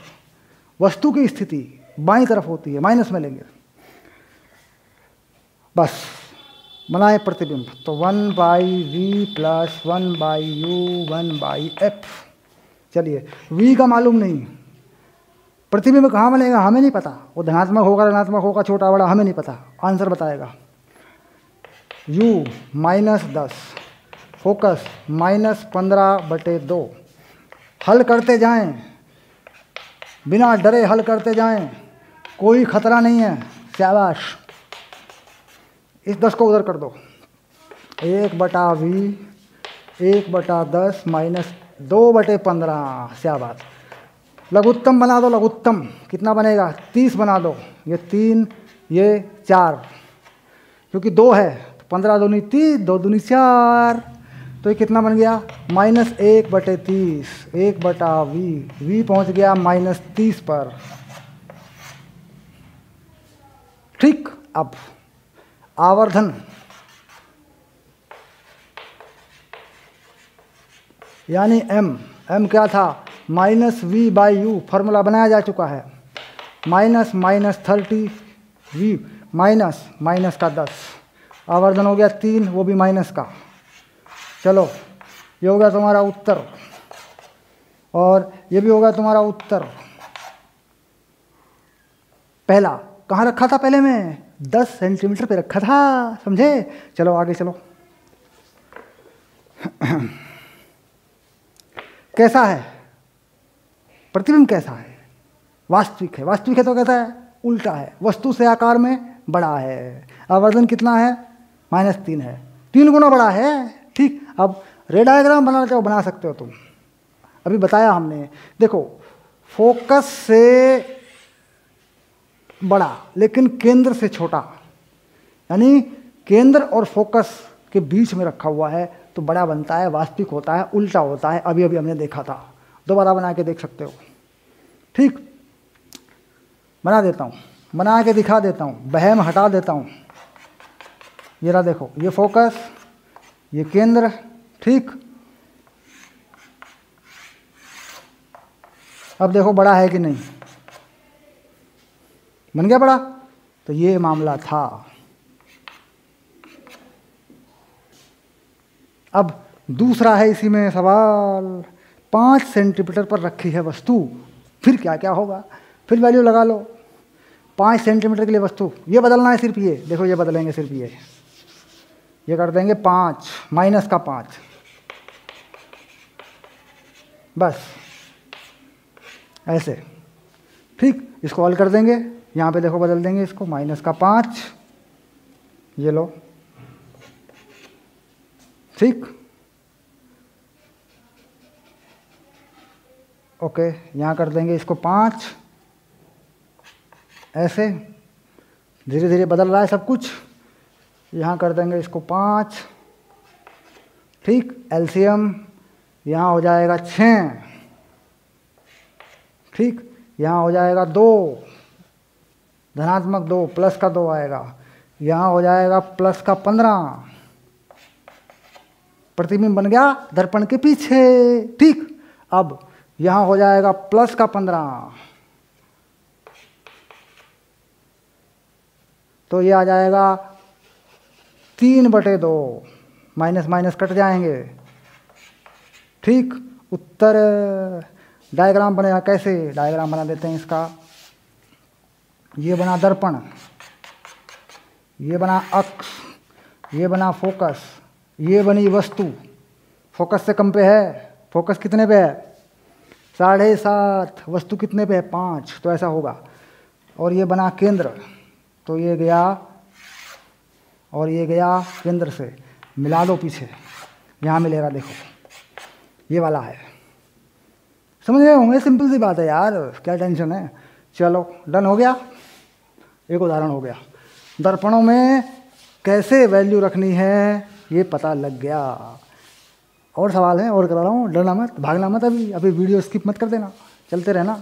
S1: वस्तु की स्थिति बाईं तरफ होती है, माइनस में लेंगे, बस बनाए प्रतिबिंब। तो 1/v + 1/u 1/f। चलिए v का मालूम नहीं, प्रतिबिंब कहाँ बनेगा हमें नहीं पता, वो धनात्मक होगा ऋणात्मक होगा छोटा बड़ा हमें नहीं पता, आंसर बताएगा। u -10, focus -15/2। हल करते जाएं, बिना डरे हल करते जाएं, कोई खतरा नहीं है, शाबाश। इस 10 को उधर कर दो, 1/v 1/10 -2/15, शाबाश। लघुत्तम बना दो, लघुत्तम कितना बनेगा? 30 बना दो। ये 3, ये 4, क्योंकि 2 है, 15 दूनी 30, 2 दूनी 4, तो ये कितना बन गया? -1/30, 1/v, v पहुंच गया -30 पर, ठीक। अब आवर्धन, यानी m क्या था? -v/u, फॉर्मूला बनाया जा चुका है। -30 v माइनस का 10, आवर्धन हो गया 3, वो भी माइनस का। चलो ये हो गया तुम्हारा उत्तर, और ये भी होगा तुम्हारा उत्तर। पहला कहाँ रखा था? पहले में 10 सेंटीमीटर पे रखा था, समझे। चलो आगे चलो। कैसा है प्रतिबिंब? कैसा है? वास्तविक है। वास्तविक है तो कैसा है? उल्टा है, वस्तु से आकार में बड़ा है। आवर्धन कितना है? -3 है, 3 गुना बड़ा है, ठीक। अब रे डायग्राम बनाना चाहो बना सकते हो तुम, अभी बताया हमने। देखो फोकस से बड़ा, लेकिन केंद्र से छोटा, यानी केंद्र और फोकस के बीच में रखा हुआ है तो बड़ा बनता है, वास्तविक होता है, उल्टा होता है। अभी अभी हमने देखा था, दोबारा बना के देख सकते हो। ठीक, बना देता हूँ, बना के दिखा देता हूँ, वहम हटा देता हूँ। ये रहा देखो, ये फोकस, ये केंद्र। ठीक, अब देखो बड़ा है कि नहीं, बन गया बड़ा। तो ये मामला था। अब दूसरा है इसी में सवाल, 5 सेंटीमीटर पर रखी है वस्तु, फिर क्या क्या होगा, फिर वैल्यू लगा लो। 5 सेंटीमीटर के लिए वस्तु, ये बदलना है सिर्फ, ये देखो, ये बदलेंगे सिर्फ, ये कर देंगे 5 माइनस का 5, बस ऐसे। ठीक, इसको हल कर देंगे, यहाँ पे देखो बदल देंगे इसको, माइनस का 5, ये लो। ठीक, ओके, यहाँ कर देंगे इसको 5, ऐसे धीरे धीरे बदल रहा है सब कुछ। यहाँ कर देंगे इसको 5। ठीक, एलसीएम यहाँ हो जाएगा 6। ठीक, यहाँ हो जाएगा 2, धनात्मक 2, प्लस का 2 आएगा। यहाँ हो जाएगा प्लस का 15, प्रतिबिंब बन गया दर्पण के पीछे। ठीक, अब यहाँ हो जाएगा प्लस का 15, तो ये आ जाएगा 3/2, माइनस माइनस कट जाएंगे। ठीक, उत्तर डायग्राम बनेगा। कैसे डायग्राम बना देते हैं इसका, ये बना दर्पण, ये बना अक्ष, ये बना फोकस, ये बनी वस्तु। फोकस से कम पे है, फोकस कितने पे है 7.5, वस्तु कितने पे है 5, तो ऐसा होगा। और ये बना केंद्र, तो ये गया और ये गया केंद्र से, मिला दो पीछे, यहाँ मिलेगा, देखो ये वाला है। समझ गए होंगे, सिंपल सी बात है यार, क्या टेंशन है। चलो डन हो गया, एक उदाहरण हो गया। दर्पणों में कैसे वैल्यू रखनी है ये पता लग गया। और सवाल है, और करा रहा हूँ, डरना मत, भागना मत, अभी वीडियो स्किप मत कर देना, चलते रहना।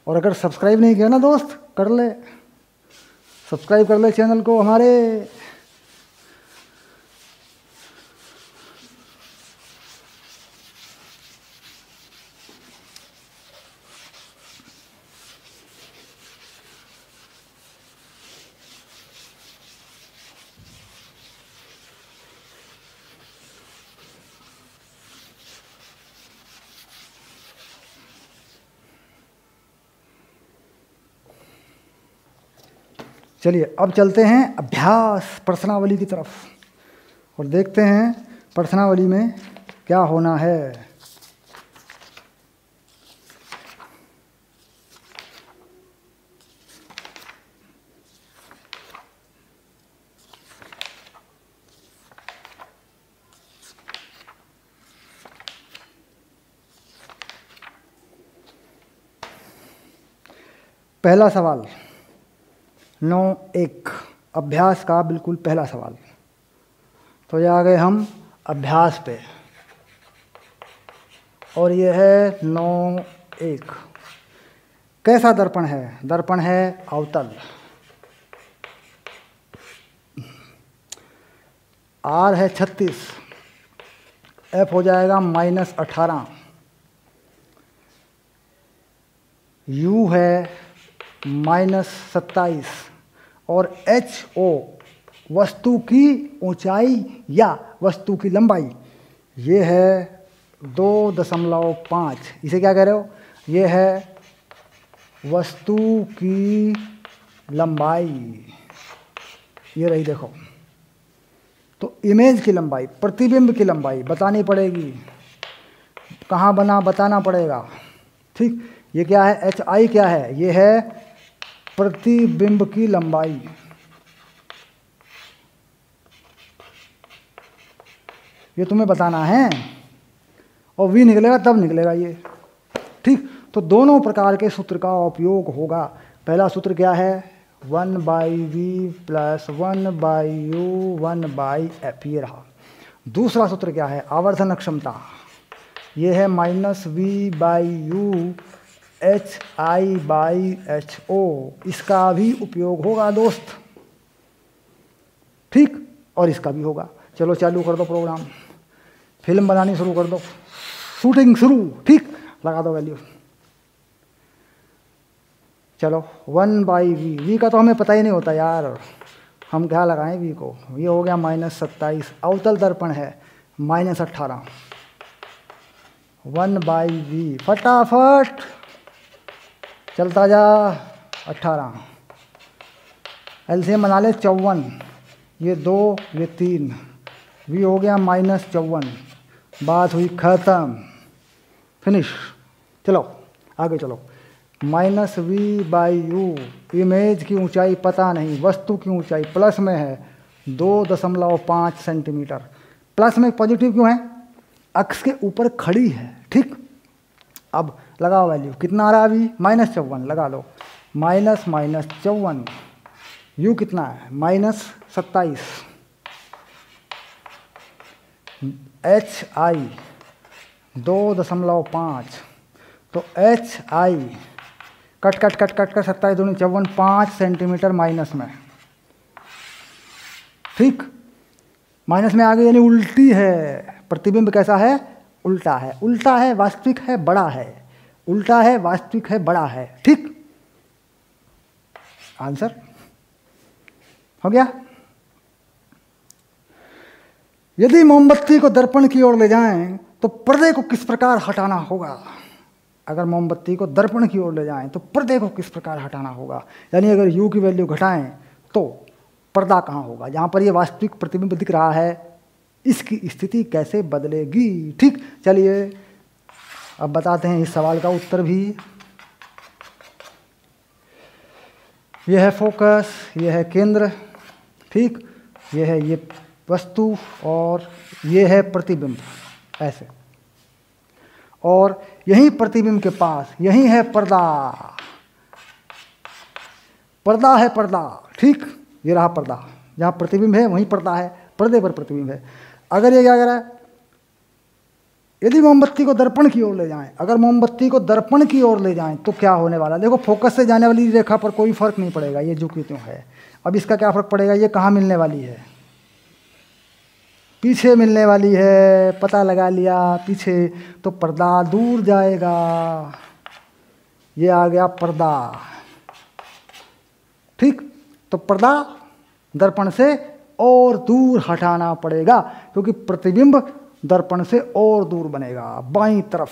S1: और अगर सब्सक्राइब नहीं किया ना दोस्त, कर ले, सब्सक्राइब कर ले चैनल को हमारे। चलिए अब चलते हैं अभ्यास प्रश्नावली की तरफ और देखते हैं प्रश्नावली में क्या होना है। पहला सवाल 9.1 अभ्यास का बिल्कुल पहला सवाल। तो ये आ गए हम अभ्यास पे और ये है 9.1। कैसा दर्पण है? दर्पण है अवतल। R है 36, F हो जाएगा -18, U है -27 और HO वस्तु की ऊंचाई या वस्तु की लंबाई ये है 2.5। इसे क्या कह रहे हो? ये है वस्तु की लंबाई, ये रही देखो। तो इमेज की लंबाई, प्रतिबिंब की लंबाई बतानी पड़ेगी, कहाँ बना बताना पड़ेगा। ठीक, ये क्या है? HI क्या है? ये है प्रतिबिंब की लंबाई। ये तुम्हें बताना है और V निकलेगा तब निकलेगा ये। ठीक, तो दोनों प्रकार के सूत्र का उपयोग होगा। पहला सूत्र क्या है, 1/v प्लस 1/u 1/f, ये रहा। दूसरा सूत्र क्या है, आवर्धन क्षमता, ये है -v/u HI/HO, इसका भी उपयोग होगा दोस्त, ठीक, और इसका भी होगा। चलो चालू कर दो प्रोग्राम, फिल्म बनानी शुरू कर दो, शूटिंग शुरू, ठीक, लगा दो वैल्यू। चलो 1/v, v का तो हमें पता ही नहीं होता यार, हम क्या लगाएं v को, ये हो गया -27, अवतल दर्पण है -18, 1/v, फटाफट चलता जा, 18, एलसीएम बना ले 54, ये 2 ये 3, v हो गया -54, बात हुई खत्म, फिनिश। चलो आगे चलो, -v/u, इमेज की ऊंचाई पता नहीं, वस्तु की ऊंचाई प्लस में है 2.5 सेंटीमीटर, प्लस में पॉजिटिव क्यों है, अक्ष के ऊपर खड़ी है, ठीक। अब लगाओ वैल्यू, कितना आ रहा है अभी, -54, लगा लो, -54, u कितना है, -27, HI 2.5, तो HI कट 27 दूनी 54, 5 सेंटीमीटर माइनस में, ठीक, माइनस में आ गई यानी उल्टी है। प्रतिबिंब कैसा है, उल्टा है, उल्टा है वास्तविक है बड़ा है, उल्टा है वास्तविक है बड़ा है, ठीक, आंसर हो गया। यदि मोमबत्ती को दर्पण की ओर ले जाएं तो पर्दे को किस प्रकार हटाना होगा, अगर मोमबत्ती को दर्पण की ओर ले जाएं तो पर्दे को किस प्रकार हटाना होगा, यानी अगर u की वैल्यू घटाएं तो पर्दा कहाँ होगा, जहाँ पर ये वास्तविक प्रतिबिंब दिख रहा है इसकी स्थिति कैसे बदलेगी, ठीक। चलिए अब बताते हैं इस सवाल का उत्तर भी। यह है फोकस, यह है केंद्र, ठीक, यह है ये वस्तु और ये है प्रतिबिंब, ऐसे, और यही प्रतिबिंब के पास यही है पर्दा, पर्दा है पर्दा, ठीक, ये रहा पर्दा, जहाँ प्रतिबिंब है वहीं पर्दा है, पर्दे पर प्रतिबिंब है। अगर ये क्या कह रहा है, यदि मोमबत्ती को दर्पण की ओर ले जाएं, अगर मोमबत्ती को दर्पण की ओर ले जाएं तो क्या होने वाला, देखो फोकस से जाने वाली रेखा पर कोई फर्क नहीं पड़ेगा, ये जो कि त्यों है। अब इसका क्या फर्क पड़ेगा, ये कहाँ मिलने वाली है, पीछे मिलने वाली है, पता लगा लिया पीछे, तो पर्दा दूर जाएगा, ये आ गया पर्दा, ठीक। तो पर्दा दर्पण से और दूर हटाना पड़ेगा क्योंकि प्रतिबिंब दर्पण से और दूर बनेगा बाईं तरफ।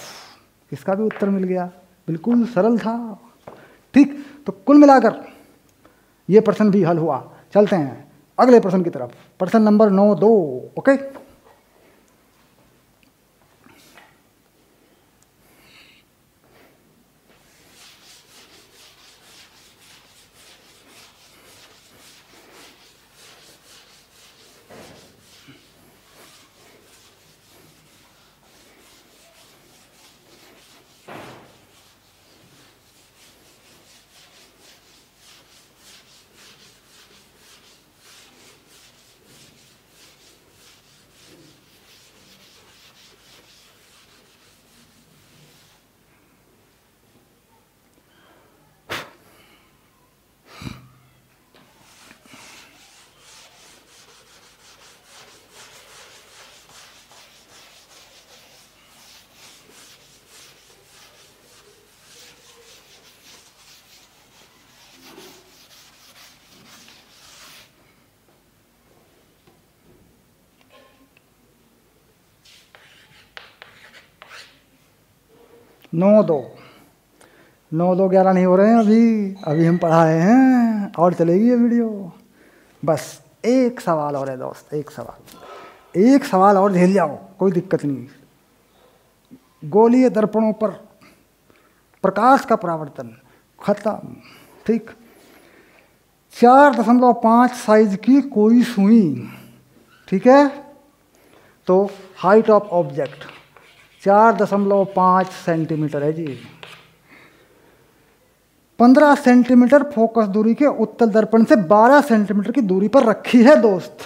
S1: इसका भी उत्तर मिल गया, बिल्कुल सरल था, ठीक। तो कुल मिलाकर ये प्रश्न भी हल हुआ। चलते हैं अगले प्रश्न की तरफ, प्रश्न नंबर 9(2), ओके। नौ दो 11 नहीं हो रहे हैं अभी हम पढ़ा रहे हैं और चलेगी ये वीडियो। बस एक सवाल और है दोस्त, एक सवाल और झेल जाओ, कोई दिक्कत नहीं। गोलीय दर्पणों पर प्रकाश का परावर्तन खत्म, ठीक। 4.5 साइज की कोई सुई, ठीक है, तो हाइट ऑफ ऑब्जेक्ट 4.5 सेंटीमीटर है जी। 15 सेंटीमीटर फोकस दूरी के उत्तल दर्पण से 12 सेंटीमीटर की दूरी पर रखी है दोस्त।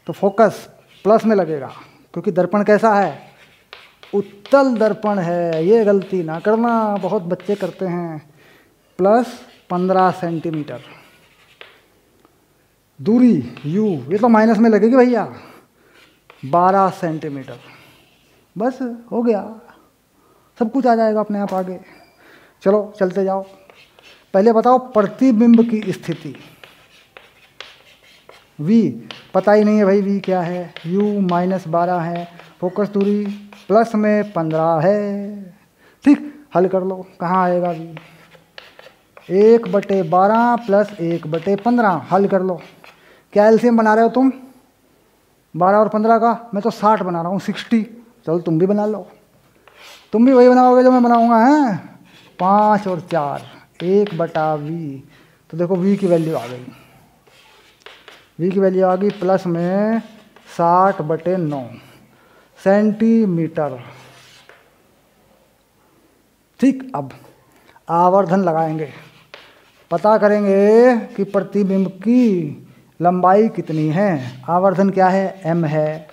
S1: तो फोकस प्लस में लगेगा क्योंकि दर्पण कैसा है, उत्तल दर्पण है। ये गलती ना करना, बहुत बच्चे करते हैं। प्लस 15 सेंटीमीटर दूरी यू, ये तो माइनस में लगेगी भैया, 12 सेंटीमीटर। बस हो गया, सब कुछ आ जाएगा अपने आप आगे। चलो चलते जाओ। पहले बताओ प्रतिबिंब की स्थिति। v पता ही नहीं है भाई, v क्या है, u -12 है, फोकस दूरी प्लस में 15 है। ठीक, हल कर लो, कहाँ आएगा v, 1/12 प्लस 1/15, हल कर लो। क्या एलसीएम बना रहे हो तुम 12 और 15 का? मैं तो 60 बना रहा हूँ, 60। चलो तुम भी बना लो, तुम भी वही बनाओगे जो मैं बनाऊंगा। हैं 5 और 4, 1/v। तो देखो v की वैल्यू आ गई, v की वैल्यू आ गई प्लस में 60/9 सेंटीमीटर। ठीक, अब आवर्धन लगाएंगे, पता करेंगे कि प्रतिबिंब की लंबाई कितनी है। आवर्धन क्या है, m है।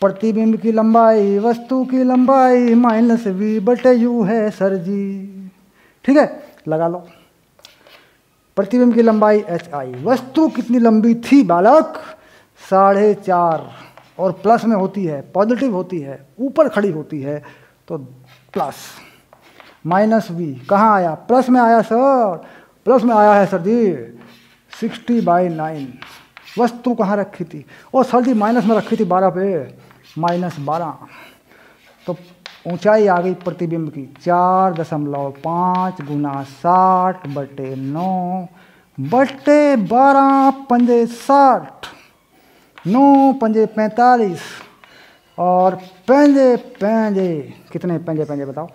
S1: प्रतिबिंब की लंबाई वस्तु की लंबाई -v/u है सर जी। ठीक है, लगा लो। प्रतिबिंब की लंबाई hi, वस्तु कितनी लंबी थी बालक, 4.5, और प्लस में होती है, पॉजिटिव होती है, ऊपर खड़ी होती है, तो प्लस -v कहाँ आया, प्लस में आया सर, प्लस में आया है सर जी, 60/9। वस्तु कहाँ रखी थी, ओ सर जी माइनस में रखी थी 12 पे, -12। तो ऊंचाई आ गई प्रतिबिंब की 4.5 गुना 60/9 बटे 12 पंजे 60, 9 पंजे 45, और पंजे पंजे कितने, पंजे पंजे बताओ,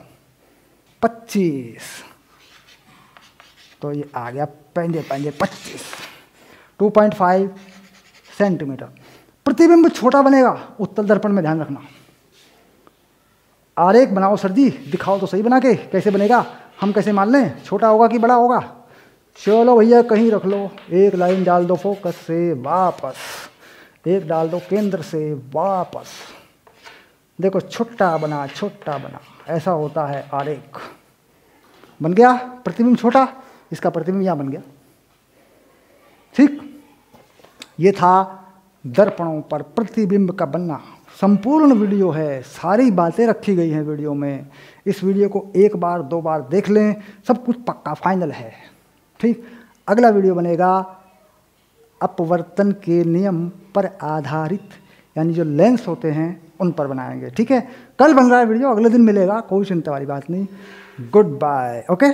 S1: 25। तो ये आ गया पंजे पंजे 25, 2.5 सेंटीमीटर। प्रतिबिंब छोटा बनेगा उत्तल दर्पण में, ध्यान रखना। आरेख बनाओ सर जी, दिखाओ तो सही बना के, कैसे बनेगा, हम कैसे मान लें छोटा होगा कि बड़ा होगा। चलो भैया कहीं रख लो, एक लाइन डाल दो फोकस से वापस, एक डाल दो केंद्र से वापस। देखो छोटा बना, छोटा बना, ऐसा होता है आरेख। बन गया प्रतिबिंब छोटा, इसका प्रतिबिंब यहाँ बन गया। ठीक, ये था दर्पणों पर प्रतिबिंब का बनना। संपूर्ण वीडियो है, सारी बातें रखी गई हैं वीडियो में। इस वीडियो को 1 बार 2 बार देख लें, सब कुछ पक्का फाइनल है। ठीक, अगला वीडियो बनेगा अपवर्तन के नियम पर आधारित, यानी जो लेंस होते हैं उन पर बनाएंगे। ठीक है, कल बन रहा है वीडियो, अगले दिन मिलेगा, कोई चिंता वाली बात नहीं। Good bye, okay.